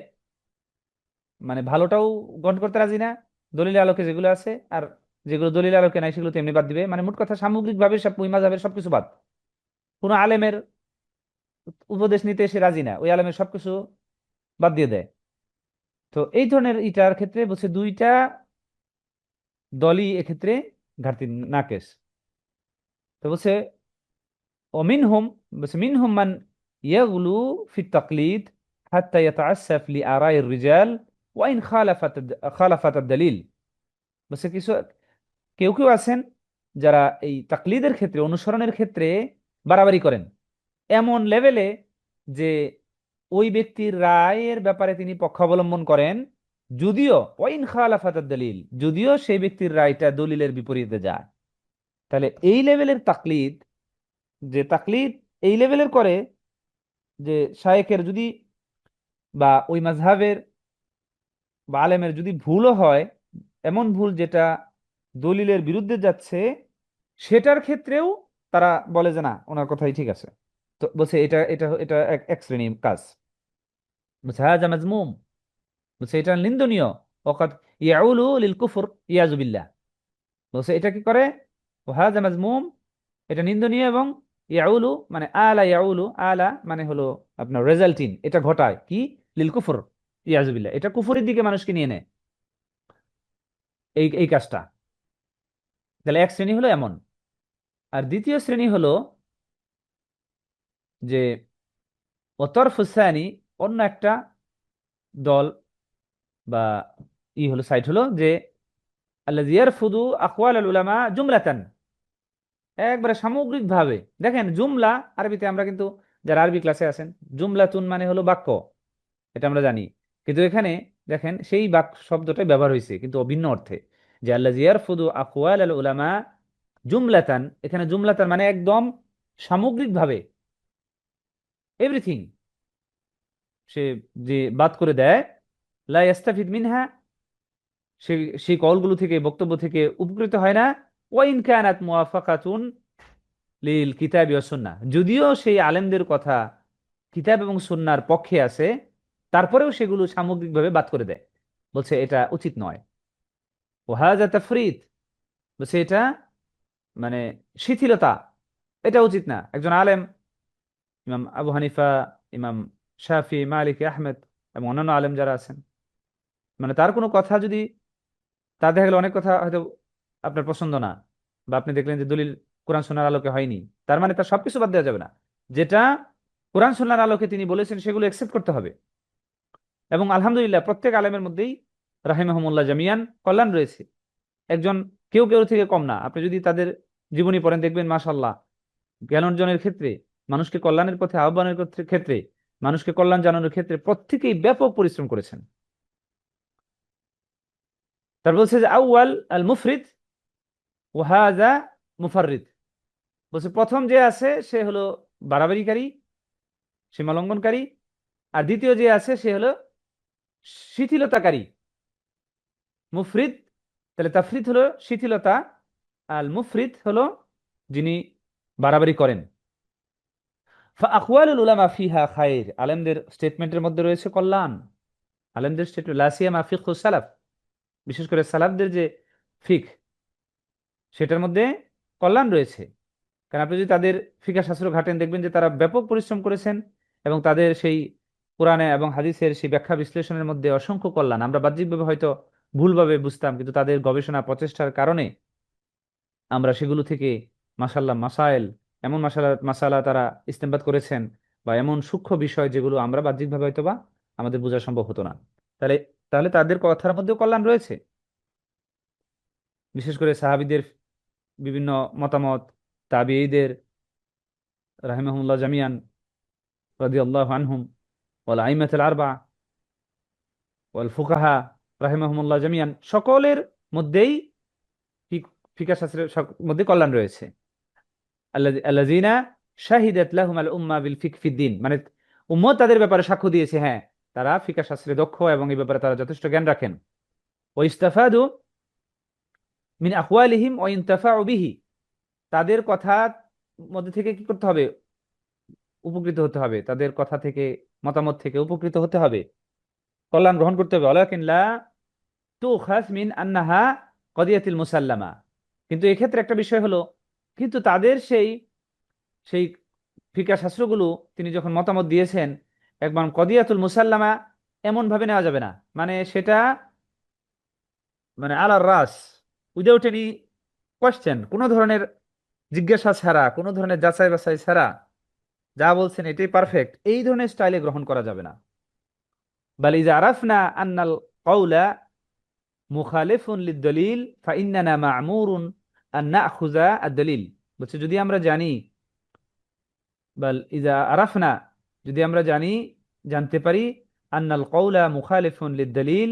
মানে ভালোটাও গ্রহণ করতে রাজি না, দলিল আলোকে যেগুলো আছে, আর যেগুলো দলিল আলোকে নাই সেগুলো তেমনি বাদ দিবে। মানে মোট কথা সামগ্রিকভাবে সব ওই মাযহাবের সবকিছু বাদ, কোনো আলেমের উপদেশ নিতে সে রাজি না, ওই আলেমের সবকিছু বাদ দিয়ে দেয়। তো এই ধরনের ইটার ক্ষেত্রে বলছে দুইটা দলই এক্ষেত্রে ঘাটতি, নাকেশ। তো বলছে ومنهم بس منهم من يغلو في التقليد حتى يتعسف لآراء الرجال وإن خالفت الدليل। বলছে কিছু কেউ কেউ আছেন যারা এই তাকলিদের ক্ষেত্রে, অনুসরণের ক্ষেত্রে বাড়াবাড়ি করেন এমন লেভেলে যে ওই ব্যক্তির রায়ের ব্যাপারে তিনি পক্ষাবলম্বন করেন, যদিও ওয়াইন খালাফাত দলিল, যদিও সেই ব্যক্তির রায়টা দলিলের বিপরীতে যায়। তাহলে এই লেভেলের তাকলিদ, যে তাকলিদ এই লেভেলের করে যে শায়েখের যদি বা ওই মাযহাবের বা আলেমের যদি ভুলও হয়, এমন ভুল যেটা দলিলের বিরুদ্ধে যাচ্ছে, সেটার ক্ষেত্রেও তারা বলে যে না, ওনার কথাই ঠিক আছে। তো বলছে এটা এটা এটা এক এক শ্রেণী কাজ। বলছে হাজা মাজমুম, বলছে এটা নিন্দনীয়। ওয়াকাদ ইয়াউলু লিল কুফর ইয়াজু বিল্লাহ, বলছে এটা কি করে, ও হাজা মাজমুম, এটা নিন্দনীয় এবং ইয়াউলু মানে আলা, ইয়াউলু আলা মানে হলো আপনার রেজাল্টিন, এটা ঘটায় কি, লিল কুফর, ইয়াজুবিল্লাহ, এটা কুফরের দিকে মানুষকে নিয়ে নেয় এই এই কাজটা। তাহলে এক শ্রেণী হলো এমন। আর দ্বিতীয় শ্রেণী হলো যে অতরফুসানি, অন্য একটা দল বা হলো সাইট হলো যে আল্লাযী ইয়ারফুদু আকওয়াল আল উলামা জুমলাতান, একবারে সামগ্রিকভাবে। দেখেন জুমলা আরবিতে আমরা কিন্তু, যারা আরবি ক্লাসে আছেন, জুমলাতুন মানে হলো বাক্য, এটা আমরা জানি। কিন্তু এখানে দেখেন সেই বাক্য শব্দটাই ব্যবহার হয়েছে কিন্তু অভিন্ন অর্থে, যে আল্লাযী ইয়ারফুদু আকওয়াল আল উলামা জুমলাতান, এখানে জুমলাতান মানে একদম সামগ্রিকভাবে, এভরিথিং সে যে বাদ করে দেয়, লা ইয়াস্তাফিদ মিনহা, সে সেই কলগুলো থেকে, বক্তব্য থেকে উপকৃত হয় না। ওয়াইন কানাত মুওয়াফাকাতুন লিল কিতাবি ওয়াস সুন্নাহ, যদিও সেই আলেমদের কথা কিতাব এবং সুন্নাহর পক্ষে আছে, তারপরেও সেগুলো সামগ্রিকভাবে বাদ করে দেয়, বলছে এটা উচিত নয়। ওয়াহাযা তাফরীত, বলছে এটা মানে শিথিলতা, এটা উচিত না। একজন আলেম, ইমাম আবু হানিফা, ইমাম শাফি, মালিক, আহমেদ এবং অন্যান্য আলেম যারা আছেন, মানে তার কোনো কথা যদি, তার দেখা গেল অনেক কথা হয়তো আপনার পছন্দ না, বা আপনি দেখলেন যে দলিল কোরআন সুন্নাহর আলোকে হয়নি, তার মানে তার সবকিছু বাদ দেওয়া যাবে না। যেটা কোরআন সুন্নাহর আলোকে তিনি বলেছেন সেগুলো একসেপ্ট করতে হবে। এবং আলহামদুলিল্লাহ প্রত্যেক আলেমের মধ্যেই রাহিমাহুমুল্লাহ জামিয়ান কল্যাণ রয়েছে। একজন কেউ কেউ থেকে কম না। আপনি যদি তাদের জীবনী পড়েন দেখবেন মাশাআল্লাহ, জ্ঞান অর্জনের ক্ষেত্রে, মানুষকে কল্যাণের পথে আহ্বানের ক্ষেত্রে, মানুষকে কল্যাণ জানানোর ক্ষেত্রে প্রত্যেকেই ব্যাপক পরিশ্রম করেছেন। তার বলছে যে আউয়াল আল মুফরিদ ওয়াহাযা মুফাররিদ, বলছে প্রথম যে আছে সে হলো বাড়াবাড়িকারী, সীমা লঙ্ঘনকারী। আর দ্বিতীয় যে আছে সে হলো শিথিলতাকারী, মুফরিদ। তাহলে তাফরিদ হলো শিথিলতা, আল মুফরিদ হলো যিনি বাড়াবাড়ি করেন। ফাআকওয়ালুল উলামা ফিহা খায়র, আলেমদের স্টেটমেন্টের মধ্যে রয়েছে কল্যাণ। আলেমদের স্টেটমেন্ট, লা সিয়ামা ফিকহুস সালাফ, বিশেষ করে সালাফদের যে ফিক, সেটার মধ্যে কল্যাণ রয়েছে। কারণ আপনি যদি তাদের ফিকহ শাস্ত্র ঘাটেন দেখবেন যে তারা ব্যাপক পরিশ্রম করেছেন, এবং তাদের সেই কোরআনে এবং হাদিসের সেই ব্যাখ্যা বিশ্লেষণের মধ্যে অসংখ্য কল্যাণ। আমরা বাহ্যিকভাবে হয়তো ভুলভাবে বুঝতাম, কিন্তু তাদের গবেষণা প্রচেষ্টার কারণে আমরা সেগুলো থেকে মাশাল্লাহ মাসাইল, এমন মাসালা তারা ইস্তেমবাদ করেছেন, বা এমন সূক্ষ্ম বিষয় যেগুলো আমরা বাহ্যিকভাবে হয়তো বা আমাদের বোঝা সম্ভব হতো না। তাহলে তাহলে তাদের কথার মধ্যেও কল্যাণ রয়েছে। বিশেষ করে সাহাবীদের বিভিন্ন মতামত, তাবিঈদের রাহিমাহুমুল্লাহ জামিয়ান রাদিয়াল্লাহু আনহুম, ওয়াল আইম্মাতুল আরবা'a ওয়াল ফুকাহা রাহিমাহুমুল্লাহ জামিয়ান, সকলের মধ্যেই ফিকহ শাস্ত্রের মধ্যে কল্যাণ রয়েছে। আল্লাযীনা শাহিদাত লাহুম আল উম্মাহ বিল ফিকহ ফিদ্দীন, মানে উম্মত তাদের ব্যাপারে সাক্ষ্য দিয়েছে, হ্যাঁ তারা ফিকহ শাস্ত্রে দক্ষ এবং এই ব্যাপারে তারা যথেষ্ট জ্ঞান রাখেন। ওয়া ইস্তাফাদু মিন আকওয়ালিহিম ওয়া ইনতাফাউ বিহি, তাদের কথার মধ্যে থেকে কি করতে হবে, উপকৃত হতে হবে, তাদের কথা থেকে, মতামত থেকে উপকৃত হতে হবে, কল্যাণ গ্রহণ করতে হবে। ওয়ালাকিন লা তুখাস মিন আন্নাহা কদিয়াতুল মুসাল্লামা, কিন্তু এক্ষেত্রে একটা বিষয় হলো, কিন্তু তাদের সেই সেই ফিকহ শাস্ত্রগুলো তিনি যখন মতামত দিয়েছেন, একবার কদিয়াতুল মুসাল্লামা এমন ভাবে নেওয়া যাবে না, মানে সেটা মানে আলার রাস, উইদাউট এনি কোয়েশ্চেন, কোনো ধরনের জিজ্ঞাসা ছাড়া, কোনো ধরনের যাচাই বাছাই ছাড়া যা বলছেন এটাই পারফেক্ট, এই ধরনের স্টাইলে গ্রহণ করা যাবে না। বাল ইযা আরাফনা আন্নাল কওলা মুখালিফুন লিদ-দলিল ফাইন্নানা মা'মুরুন আন না'খুযা আদ-দলিল, বলছে যদি আমরা জানি, বাল ইযা আরাফনা, যদি আমরা জানি, জানতে পারি, আন্নাল কওলা মুখালিফুন লিদ-দলিল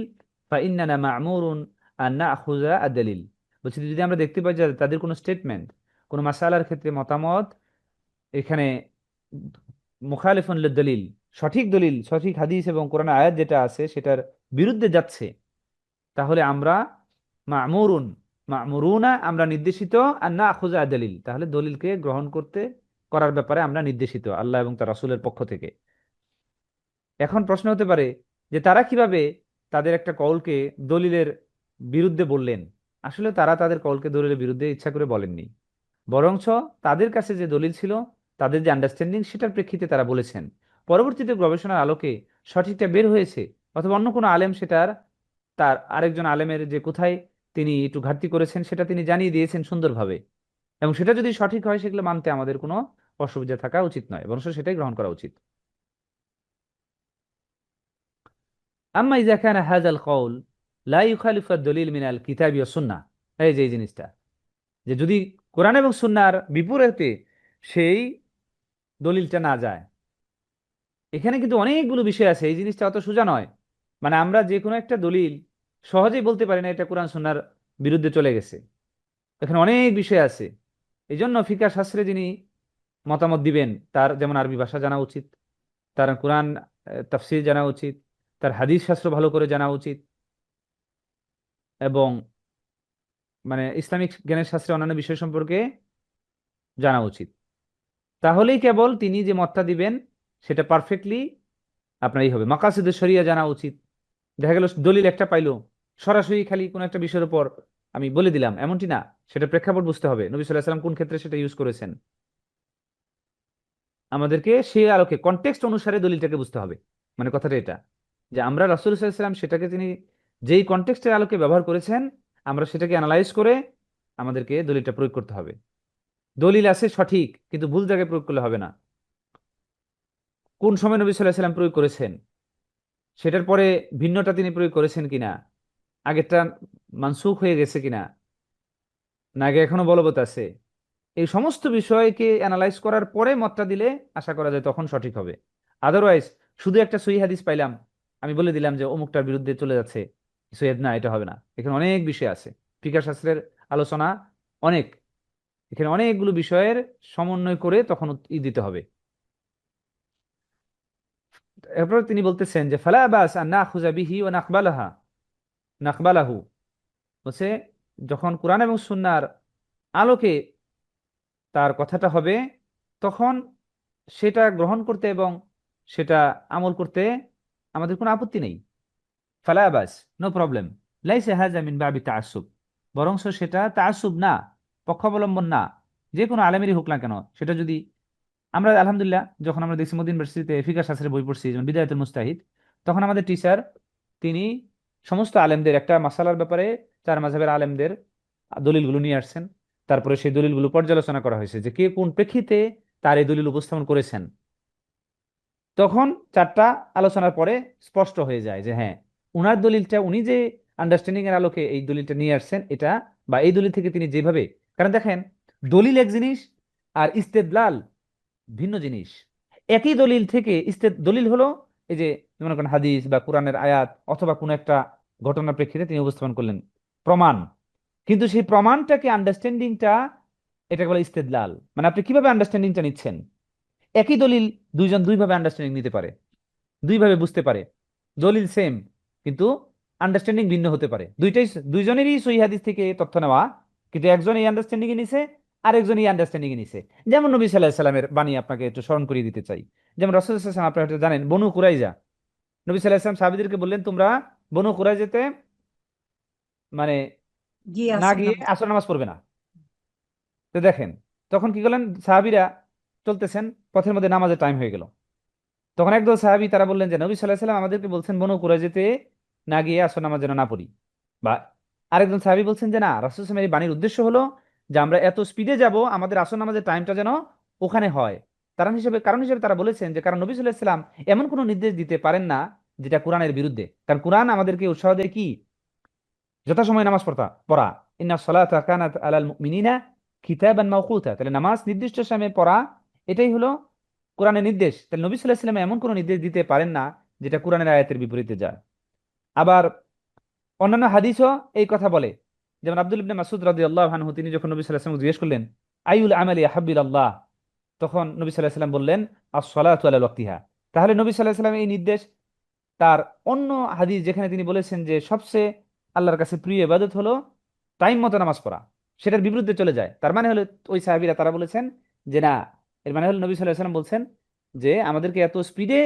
ফাইন্নানা মা'মুরুন আন না'খুযা আদ-দলিল, বলছে যদি আমরা দেখতে পাই যে তাদের কোনো স্টেটমেন্ট, কোনো মাসালার ক্ষেত্রে মতামত এখানে মুখালিফুন লিদ-দলিল, সঠিক দলিল, সঠিক হাদিস এবং কোরআন আয়াত যেটা আছে সেটার বিরুদ্ধে যাচ্ছে, তাহলে আমরা মা'মুরুন, মা'মুরুনা আমরা নির্দেশিত, আর না খুজা দলিল, তাহলে দলিলকে গ্রহণ করার ব্যাপারে আমরা নির্দেশিত আল্লাহ এবং তার রাসূলের পক্ষ থেকে। এখন প্রশ্ন হতে পারে যে তারা কিভাবে তাদের একটা কওলকে দলিলের বিরুদ্ধে বললেন। আসলে তারা তাদের কওলকে দলিলের বিরুদ্ধে ইচ্ছা করে বলেননি, বরঞ্চ তাদের কাছে যে দলিল ছিল তাদের যে আন্ডারস্ট্যান্ডিং সেটার প্রেক্ষিতে তারা বলেছেন। পরবর্তীতে গবেষণার আলোকে সঠিকটা বের হয়েছে, অথবা অন্য কোনো আলেম সেটার তার আরেকজন আলেমের যে কোথায় তিনি একটু ঘাটতি করেছেন সেটা তিনি জানিয়ে দিয়েছেন সুন্দরভাবে, এবং সেটা যদি সঠিক হয় সেগুলো মানতে আমাদের কোনো অসুবিধা থাকা উচিত নয়, বরং সেটাই গ্রহণ করা উচিত। আম্মা ইযা কানা হাযাল কওল লা ইউখালিফু আদ-দলিল মিনাল কিতাবি ওয়াস সুন্নাহ, এই যে এই জিনিসটা, যে যদি কোরআন এবং সুন্নাহর বিপরীতে সেই দলিলটা না যায়, এখানে কিন্তু অনেকগুলো বিষয় আছে, এই জিনিসটা অত সোজা নয়। মানে আমরা যে কোনো একটা দলিল সহজেই বলতে পারি না এটা কোরআন সুন্নাহর বিরুদ্ধে চলে গেছে, এখানে অনেক বিষয় আছে। এই জন্য ফিকহ শাস্ত্রে যিনি মতামত দিবেন তার যেমন আরবি ভাষা জানা উচিত, তার কোরআন তাফসীর জানা উচিত, তার হাদিস শাস্ত্র ভালো করে জানা উচিত, এবং মানে ইসলামিক জ্ঞানের শাস্ত্রে অন্যান্য বিষয় সম্পর্কে জানা উচিত। তাহলেই কেবল তিনি যে মতটা দিবেন সেটা পারফেক্টলি আপনারই হবে। মাকাসিদুশ শরিয়া জানা উচিত। দেখা গেল দলিল একটা পাইলো, সরাসরি খালি কোন একটা বিষয়ের উপর আমি বলে দিলাম এমনটি না, সেটা প্রেক্ষাপট বুঝতে হবে, নবী সাল্লাল্লাহু আলাইহি ওয়াসাল্লাম কোন ক্ষেত্রে সেটা ইউজ করেছেন। আমাদেরকে সেই আলোকে কনটেক্সট অনুসারে দলিলটাকে বুঝতে হবে। মানে কথাটা এটা, যে আমরা রাসূল সাল্লাল্লাহু আলাইহি ওয়াসাল্লাম সেটাকে তিনি যেই কনটেক্সটের আলোকে ব্যবহার করেছেন, আমরা সেটাকে অ্যানালাইজ করে আমাদেরকে দলিলটা প্রয়োগ করতে হবে। দলিল আছে সঠিক, কিন্তু ভুল জায়গায় প্রয়োগ করলে হবে না। কোন সময় নবী সাল্লাল্লাহু আলাইহি ওয়াসাল্লাম প্রয়োগ করেছেন, সেটার পরে ভিন্নটা তিনি প্রয়োগ করেছেন কিনা, আগেরটা মানসুখ হয়ে গেছে কিনা, না আগে এখনো বলবৎ আছে, এই সমস্ত বিষয়কে অ্যানালাইজ করার পরে মতটা দিলে আশা করা যায় তখন সঠিক হবে। আদারওয়াইজ শুধু একটা সহিহ হাদিস পাইলাম, আমি বলে দিলাম যে অমুকটার বিরুদ্ধে চলে যাচ্ছে, সৈয়দ না, এটা হবে না। এখানে অনেক বিষয় আছে, ফিকহ শাস্ত্রের আলোচনা অনেক, এখানে অনেকগুলো বিষয়ের সমন্বয় করে তখন দিতে হবে। এরপর তিনি বলতেছেন যে ফালা বাস আন নাখুযা বিহি ওয়া নাকবালাহু, বলছে যখন কোরআন এবং সুন্নাহর আলোকে তার কথাটা হবে, তখন সেটা গ্রহণ করতে এবং সেটা আমল করতে আমাদের কোনো আপত্তি নেই। ফালা বাস, নো প্রবলেম। লাইসা হাযা মিন বাবি তাআসসুব, বরংস সেটা তাআসসুব না, পক্ষাবলম্বন না, যে কোনো আলেমেরই হোক না কেন। সেটা যদি আমরা আলহামদুলিল্লাহ যখন আমরা দেখছি মদিনা ইউনিভার্সিটিতে ফিকহ শাস্ত্রের বই পড়ছি, যেমন বিদায়াতুল মুস্তাহিদ, তখন আমাদের টিচার তিনি সমস্ত আলেমদের একটা মাসালার ব্যাপারে চার মাযহাবের আলেমদের দলিলগুলো নিয়ে আসছেন, তারপরে সেই দলিলগুলো পর্যালোচনা করা হয়েছে যে কে কোন প্রেক্ষিতে তার এই দলিল উপস্থাপন করেছেন। তখন চারটা আলোচনার পরে স্পষ্ট হয়ে যায় যে হ্যাঁ, উনার দলিলটা উনি যে আন্ডারস্ট্যান্ডিং এর আলোকে এই দলিলটা নিয়ে আসছেন এটা, বা এই দলিল থেকে তিনি যেভাবে, কারণ দেখেন দলিল এক জিনিস আর ইস্তেদলাল ভিন্ন জিনিস। একই দলিল থেকে দলিল হলো এই যে মনে করেন হাদিস বা কোরআনের আয়াত অথবা কোনো একটা ঘটনার প্রেক্ষিতে তিনি উপস্থাপন করলেন প্রমাণ, কিন্তু সেই প্রমাণটাকে আন্ডারস্ট্যান্ডিংটা, এটাকে বলে ইস্তেদলাল। মানে আপনি কিভাবে আন্ডারস্ট্যান্ডিংটা নিচ্ছেন, একই দলিল দুইজন দুইভাবে আন্ডারস্ট্যান্ডিং নিতে পারে, দুইভাবে বুঝতে পারে, দলিল সেম কিন্তু আন্ডারস্ট্যান্ডিং ভিন্ন হতে পারে। দুইজনেরই সহিহ হাদিস থেকে তথ্য নেওয়া, কিন্তু একজন এই আন্ডারস্ট্যান্ডিং এ নিছে, আরেকজন এই আন্ডারস্ট্যান্ডিং এ নিছে। যেমন নবী সাল্লাল্লাহু আলাইহি সাল্লামের বাণী আপনাকে একটু স্মরণ করিয়ে দিতে চাই। যেমন রাসূল সাল্লাল্লাহু আলাইহি ওয়াসাল্লাম, আপনারা হয়তো জানেন, বনু কুরাইজা, নবী সাল্লাল্লাহু আলাইহি ওয়াসাল্লাম সাহাবীদেরকে বললেন তোমরা বনু কুরাইজাতে মানে গিয়ে না আসর গিয়ে নামাজ আসর নামাজ পড়বে না। তো দেখেন তখন কি করলেন সাহাবীরা, চলতেছেন পথের মধ্যে নামাজের টাইম হয়ে গেল, তখন একদল সাহাবী তারা বললেন যে নবী সাল্লাল্লাহু আলাইহি ওয়াসাল্লাম আমাদেরকে বলছেন বনু কুরাইজাতে না গিয়ে আসর নামাজ যেন না পড়ি। বা আরেকজন সাহাবী বলছেন যে না, রাসূল সাল্লাল্লাহু আলাইহি ওয়াসাল্লামের এই বাণীর উদ্দেশ্য হলো যে আমরা এত স্পিডে যাব, আমাদের আসর নামাজের টাইমটা যেন ওখানে হয়। কারণ হিসেবে তারা বলেছেন যে কারণ নবী সাল্লাল্লাহু আলাইহি ওয়াসাল্লাম এমন কোনো নির্দেশ দিতে পারেন না যেটা কোরআনের বিরুদ্ধে, কারণ কোরআন আমাদেরকে উৎসাহ দেয় কি, যথাসময়ে নামাজ পড়া। ইন্না সালাতা কানাত আলাল মুমিনিনা কিতাবান মাওকুতা, তাহলে নামাজ নির্দিষ্ট সময়ে পড়া, এটাই হলো কোরআনের নির্দেশ। তাহলে নবী সাল্লাল্লাহু আলাইহি ওয়াসাল্লাম এমন কোনো নির্দেশ দিতে পারেন না যেটা কোরআনের আয়াতের বিপরীতে যায়। আবার অন্যান্য হাদিসও এই কথা বলে। যেমন আব্দুল ইবনে মাসউদ রাদিয়াল্লাহু আনহু, তিনি যখন নবী সাল্লাল্লাহু আলাইহি ওয়াসাল্লাম জিজ্ঞেস করলেন আইউল আমালি আহাব্বিলাল্লাহ, তখন নবী সাল্লাল্লাহু আলাইহি ওয়াসাল্লাম বললেন আস-সালাতু আলা ওয়াক্তিহা। তাহলে নবী সাল্লাল্লাহু আলাইহি ওয়াসাল্লাম এই নির্দেশ তার অন্য হাদিস যেখানে তিনি বলেছেন যে সবচেয়ে আল্লাহর কাছে প্রিয় ইবাদত হলো টাইম মতো নামাজ পড়া, সেটার বিরুদ্ধে চলে যায়। তার মানে হলো ওই সাহাবীরা তারা বলেছেন যে না, এর মানে হলো নবী সাল্লাল্লাহু আলাইহি ওয়াসাল্লাম বলছেন যে আমাদেরকে এত স্পিডে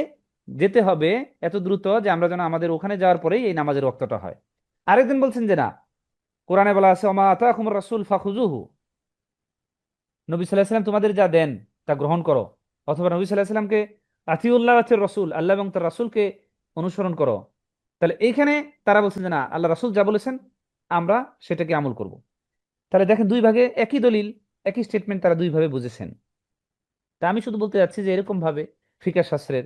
যেতে হবে, এত দ্রুত যে আমরা যেন আমাদের ওখানে যাওয়ার পরেই এই নামাজের ওয়াক্তটা হয়। আরেকদিন বলছেন যে না, কোরআনে বলা আছে ওমা আতাকুমুর রাসূল ফাখুযুহু, নবী সাল্লাল্লাহু আলাইহি ওয়াসাল্লাম তোমাদের যা দেন তা গ্রহণ করো, অথবা নবী সাল্লাল্লাহু আলাইহি সাল্লামকে আতিউল্লাহ আতির রসুল, আল্লাহ এবং তার রাসূলকে অনুসরণ করো। তাহলে এইখানে তারা বলছে যে না, আল্লাহ রাসূল যা বলেছেন আমরা সেটাকে আমল করব। তাহলে দেখেন দুই ভাগে একই দলিল, একই স্টেটমেন্ট তারা দুই ভাবে বুঝেছেন। তা আমি শুধু বলতে যাচ্ছি যে এরকম ভাবে ফিকহ শাস্ত্রের,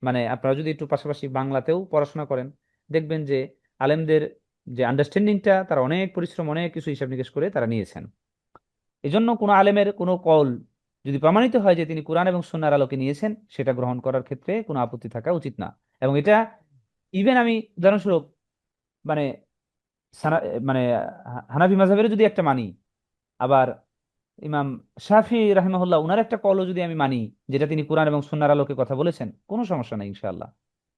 মানে আপনারা যদি একটু পাশাপাশি বাংলাতেও পড়াশোনা করেন, দেখবেন যে আলেমদের যে আন্ডারস্ট্যান্ডিংটা, তারা অনেক পরিশ্রম, অনেক কিছু হিসাব নিকেশ করে তারা নিয়েছেন। এই জন্য কোনো আলেমের কোনো কল যদি প্রমাণিত হয় যে তিনি কোরআন এবং সুন্নাহর আলোকে নিয়েছেন, সেটা গ্রহণ করার ক্ষেত্রে কোনো আপত্তি থাকা উচিত না। এবং এটা ইভেন আমি উদাহরণস্বরূপ মানে মানে হানাফি মাযহাবের যদি একটা মানি, আবার ইমাম শাফি রাহিমাহুল্লাহ উনার একটা কলও যদি আমি মানি, যেটা তিনি কোরআন এবং সুন্নাহর আলোকে কথা বলেছেন, কোনো সমস্যা নেই ইনশাআল্লাহ।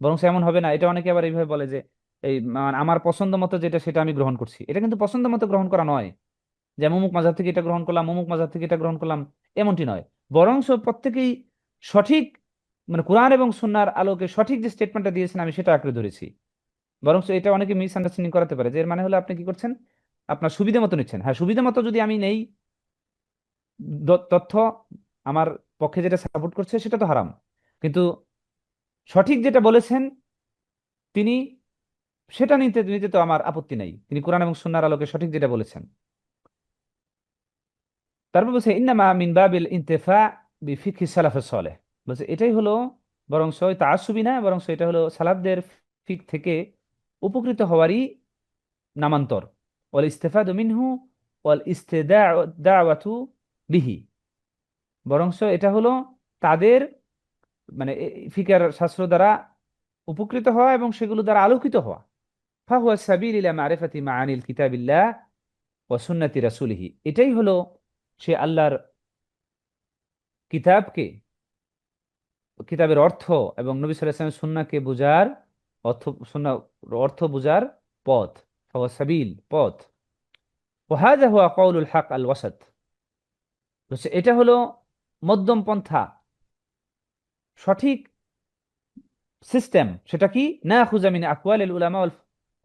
বরং এমন হবে না, এটা অনেকে আবার এইভাবে বলে যে এই আমার পছন্দ মতো যেটা সেটা আমি গ্রহণ করছি। এটা কিন্তু পছন্দ মতো গ্রহণ করা নয়, যে অমুক মাযহাব থেকে এটা গ্রহণ করলাম, অমুক মাযহাব থেকে এটা গ্রহণ করলাম, এমনটি নয়। বরং প্রত্যেকেই সঠিক, মানে কোরআন এবং সুন্নাহর আলোকে সঠিক যে স্টেটমেন্টটা দিয়েছেন আমি সেটা আঁকড়ে ধরেছি। বরং এটা অনেকে মিসআন্ডারস্ট্যান্ডিং করাতে পারে, যে এর মানে হলো আপনি কি করছেন, আপনার সুবিধা মতো নিচ্ছেন। হ্যাঁ, সুবিধা মতো যদি আমি নেই তথ্য, আমার পক্ষে যেটা সাপোর্ট করছে সেটা তো হারাম, কিন্তু সঠিক যেটা বলেছেন তিনি, সেটা নিতে নিতে তো আমার আপত্তি নাই, তিনি কোরআন এবং সুন্নাহর আলোকে সঠিক যেটা বলেছেন। তারপর বলছে ইন্নামা মিন বাবিল ইন্তেফা বিফিকহি সালাফিস সালেহ, বলছে এটাই হলো বরংস তাআসসুবি না, বরংস এটা হলো সালাফদের ফিক থেকে উপকৃত হওয়ারই নামান্তর। ওয়াল ইস্তেফাদু মিনহু ওয়াল ইস্তিদাওয়াতু বিহি, বরংস এটা হলো তাদের মানে ফিকার শাস্ত্র দ্বারা উপকৃত হওয়া এবং সেগুলো দ্বারা আলোকিত হওয়া। ফাহুয়া সাবিল ইলা মারিফাতি মাআনিল কিতাবিল্লাহ ওয়া সুন্নতি রাসূলিহি, এটাই হলো সে আল্লাহর কিতাবকে, কিতাবের অর্থ এবং নবী সাল্লাল্লাহু আলাইহি ওয়াসাল্লামের সুন্নাহকে বুঝার, অর্থ সুন্নাহ অর্থ বুঝার পথ, ফাহুয়া সাবিল পথ। ওয়া হাযা হুয়া কাউলুল হক আল ওয়াসাত, এটা হলো মধ্যম পন্থা, সঠিক সিস্টেম। সেটা কি, নাখুযা মিন আকওয়ালিল উলামা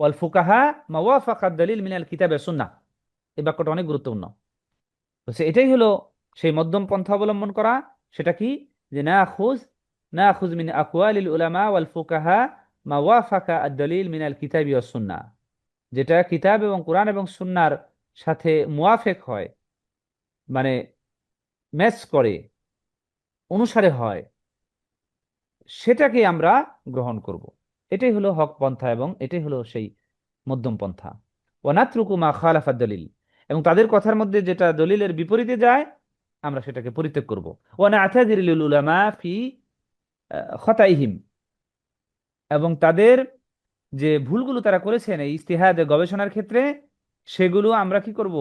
ওয়াল ফুকাহা মা ওয়াফাকা দালিল মিনাল কিতাব ওয়াস সুন্নাহ। এই বাক্যটা অনেক গুরুত্বপূর্ণ। বলছে এটাই হলো সেই মধ্যম পন্থা অবলম্বন করা। সেটা কি, যে নাখুজ মিন আকওয়ালিল উলামা ওয়াল ফুকাহা মা ওয়াফাকা আদ-দালিল মিনাল কিতাবি ওয়াস সুন্নাহ, যেটা কিতাব এবং কোরআন এবং সুন্নাহর সাথে মুয়াফেক হয়, মানে ম্যাচ করে, অনুসারে হয়, সেটাকে আমরা গ্রহণ করব। এটাই হলো হক পন্থা এবং এটাই হলো সেই মধ্যম পন্থা। ওয়ানাত্রুকু মা খালাফা দলিল, এবং তাদের কথার মধ্যে যেটা দলিলের বিপরীতে যায় আমরা সেটাকে পরিত্যাগ করব। ওয়ানা আতাযিরু লিল উলামা ফি খতাইহিম, এবং তাদের যে ভুলগুলো তারা করেছেন এই ইজতিহাদ গবেষণার ক্ষেত্রে, সেগুলো আমরা কি করব,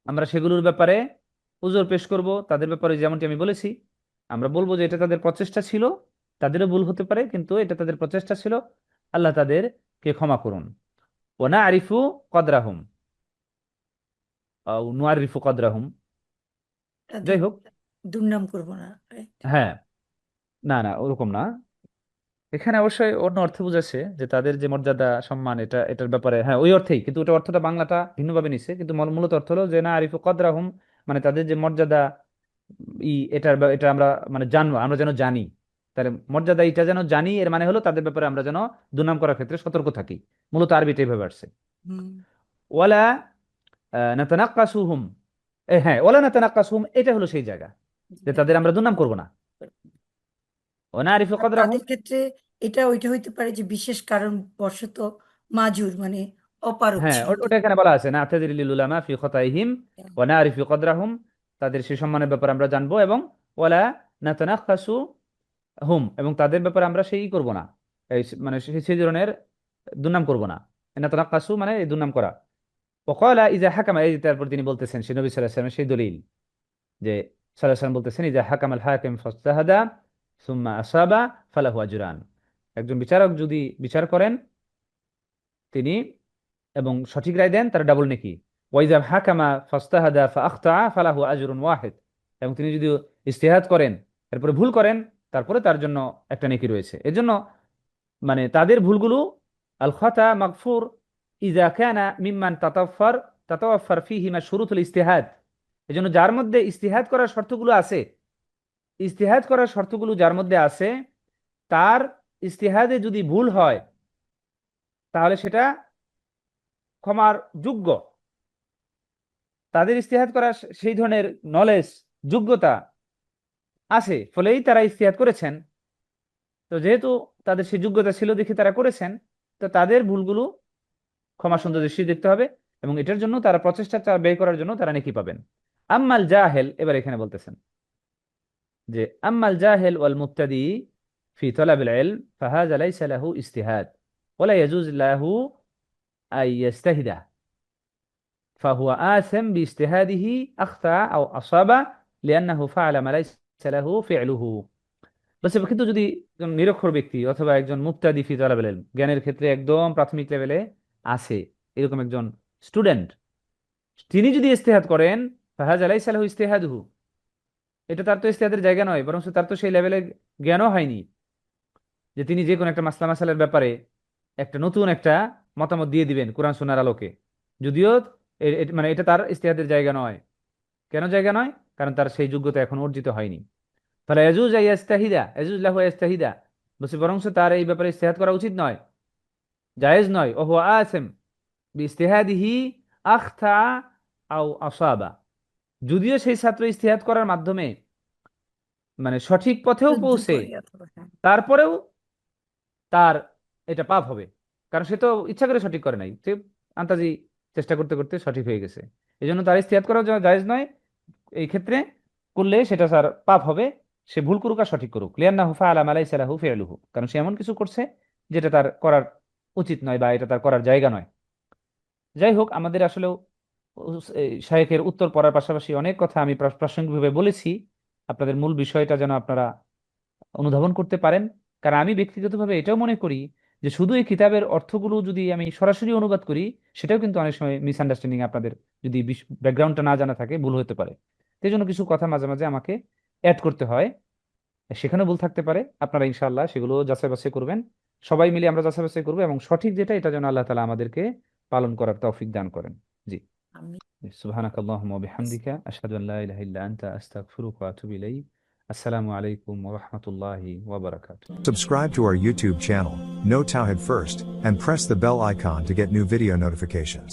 আমরা সেগুলোর ব্যাপারে উযর পেশ করব। তাদের ব্যাপারে যেমনটি আমি বলেছি, আমরা বলবো যে এটা তাদের প্রচেষ্টা ছিল, তাদেরও ভুল হতে পারে, কিন্তু এটা তাদের প্রচেষ্টা ছিল, আল্লাহ তাদেরকে ক্ষমা করুন। ওনা আরিফু কদরাহুম নুয়ারিফু কদরাহুম, তাদের যাই হোক। দুর্নাম করব না, রাইট? হ্যাঁ, না না ওরকম না, এখানে অবশ্যই অন্য অর্থে বুঝাচ্ছে যে তাদের যে মর্যাদা সম্মান, এটা এটার ব্যাপারে, হ্যাঁ ওই অর্থেই, কিন্তু ওটা অর্থটা বাংলাটা ভিন্নভাবে নিচ্ছে, কিন্তু মূলত অর্থ হলো যে না আরিফু কদরাহুম, মানে তাদের যে মর্যাদা, এটা আমরা মানে জানবো, আমরা যেন জানি, তার মর্যাদা এটা যেন জানি, এর মানে হলো তাদের ব্যাপারে আমরা যেন দুর্নাম করার ক্ষেত্রে সতর্ক থাকি। মূলত আরবিটা এইভাবে আসছে। হুম। ওয়ালা নাতানাক্কাসুহুম, হ্যাঁ ওয়ালা নাতানাক্কাসুহুম, এটা হলো সেই জায়গা যে তাদের আমরা দুর্নাম করব না। ওয়া নারিফু আর কদরাহুম, তাদের ক্ষেত্রে এটা ওইটা হইতে পারে যে বিশেষ কারণ বশত মাজুর, মানে অপারক হ্যাঁ ছিল। ওটা এখানে বলা আছে না আতাদির লিল উলামা ফি খতাইহিম ওয়া নারিফু কদরাহুম, তাদের সেই সম্মানের ব্যাপারে আমরা জানবো, এবং ওয়ালা নাতানাক্কাসু হুম, এবং তাদের ব্যাপারে আমরা সেই করব না, এই মানে সেই ধরনের দুর্নাম করব না। নাতানাক্কাসু মানে এই দুর্নাম করা। ওয়াকালা ইজা হাকামা, এই তারপর তিনি বলতেছেন সেই নবী সাল্লাল্লাহু আলাইহি ওয়াসাল্লামের সেই দলিল, যে সাল্লাল্লাহু আলাইহি ওয়াসাল্লাম বলতেছেন ইজা হাকামাল হাকিম ফাজতাহাদা সুম্মা আসাবা ফালাহু আজরান, একজন বিচারক যদি বিচার করেন তিনি এবং সঠিক রায় দেন, তার ডাবল নেকি। ওয়াইজা হাকামা ফাজতাহাদা ফাআখতা ফালাহু আজরুন ওয়াহিদ, এবং তিনি যদি ইজতিহাদ করেন এরপরে ভুল করেন, তারপরে তার জন্য একটা নেকি রয়েছে। এজন্য মানে তাদের ভুলগুলো আল খাতা মাগফুর ইজা কানা মিম্মান তাতাফার ফিহি মা শুরুতুল ইজতিহাদ, এজন্য যার মধ্যে ইজতিহাদ করার শর্তগুলো আছে, ইজতিহাদ করার শর্তগুলো যার মধ্যে আছে, তার ইজতিহাদে যদি ভুল হয় তাহলে সেটা ক্ষমার যোগ্য। তাদের ইজতিহাদ করার সেই ধরনের নলেজ, যোগ্যতা আছে, ফলেই তারা ইজতিহাদ করেছেন। তো যেহেতু তাদের সেই যোগ্যতা ছিল দেখে তারা করেছেন, তো তাদের ভুলগুলো ক্ষমা সুন্দর দৃষ্টি দেখতে হবে, এবং এটার জন্য তারা প্রচেষ্টা ব্যয় করার জন্য তারা নেকি পাবেন। আম্মাল জাহেল, এবার এখানে বলতেছেন যে আম্মাল জাহেল ওয়াল মুবতাদি ফি তালাবিল ইলম ফাহাযা লাইসা লাহু ইজতিহাদ ওয়ালা ইয়াজুজ লাহু আন ইয়াজতাহিদা ফাহুয়া আসাম বিইজতিহাদিহি আখতা আও আসাবা লিআন্নাহু ফাআলা মা লাইসা লাহু ফি'লুহু। বলছে কিন্তু যদি একজন নিরক্ষর ব্যক্তি অথবা একজন মুবতাদি ফি তালাবিল ইলম, জ্ঞানের ক্ষেত্রে একদম প্রাথমিক লেভেলে আছে, এরকম একজন স্টুডেন্ট, তিনি যদি ইজতিহাদ করেন, ফাহাযা লাইসা লাহু ইজতিহাদুহু, এটা তার তো ইজতিহাদের জায়গা নয়, বরং তার তো সেই লেভেলে জ্ঞানও হয়নি যে তিনি যে কোনো একটা মাসলা মাসালের ব্যাপারে একটা নতুন একটা মতামত দিয়ে দিবেন কোরআন সুন্নাহর আলোকে। যদিও মানে এটা তার ইজতিহাদের জায়গা নয়। কেন জায়গা নয়? কারণ তার সেই যোগ্যতা এখন অর্জিত হয়নি। ফলে ইয়াজুজ ইয়াস্তাহিদা, ইয়াজুজ লাহু ইয়াস্তাহিদা, বলছে বরং তার এই ব্যাপারে ইজতিহাদ করা উচিত নয়, জায়েজ নয়। ওহু আসিম বিইজতিহাদিহি আখতা আও আসাবা, যদিও সেই ছাত্র ইজতিহাদ করার মাধ্যমে মানে সঠিক পথেও যুদ্ধ পৌঁছে, করে অথবা হ্যাঁ। তারপরেও তার এটা পাপ হবে, কারণ সে তো ইচ্ছা করে সঠিক করে নাই, সে আন্তাজি চেষ্টা করতে করতে সঠিক হয়ে গেছে। এই জন্য তার ইজতিহাদ করা জায়েজ নয়। এই ক্ষেত্রে করলে সেটা তার পাপ হবে, সে ভুল করুক আর সঠিক করুক। লিআন্নাহু ফাআলা মা লাইসা লাহু ফি'লুহু, কারণ সে এমন কিছু করছে যেটা তার করার উচিত নয় বা এটা তার করার জায়গা নয়। যাই হোক, আমাদের আসলেও এই শায়েখের উত্তর পড়ার পাশাপাশি অনেক কথা আমি প্রাসঙ্গিকভাবে বলেছি, আপনাদের মূল বিষয়টা যেন আপনারা অনুধাবন করতে পারেন। কারণ আমি ব্যক্তিগতভাবে এটাও মনে করি যে শুধু এই কিতাবের অর্থগুলো যদি আমি সরাসরি অনুবাদ করি, সেটাও কিন্তু অনেক সময় মিসআন্ডারস্ট্যান্ডিং, আপনাদের যদি ব্যাকগ্রাউন্ডটা না জানা থাকে ভুল হতে পারে। সেই জন্য কিছু কথা মাঝে মাঝে আমাকে অ্যাড করতে হয়, সেখানে ভুল থাকতে পারে। আপনারা ইনশাআল্লাহ সেগুলো যাচাই বাছাই করবেন, সবাই মিলে আমরা যাচাই বাছাই করবো, এবং সঠিক যেটা এটা যেন আল্লাহ তাআলা আমাদেরকে পালন করার তৌফিক দান করেন। জি। আমি সুবহানাক আল্লাহুম্মা ওয়া বিহামদিকা আশহাদু আল্লা ইলাহা ইল্লা আনতা আস্তাগফিরুকা ওয়া আতুবু ইলাইক। আসসালামু আলাইকুম ওয়া রাহমাতুল্লাহি ওয়া বারাকাতুহু। Subscribe to our YouTube channel, Know Tawhid First, and press the bell icon to get new video notifications.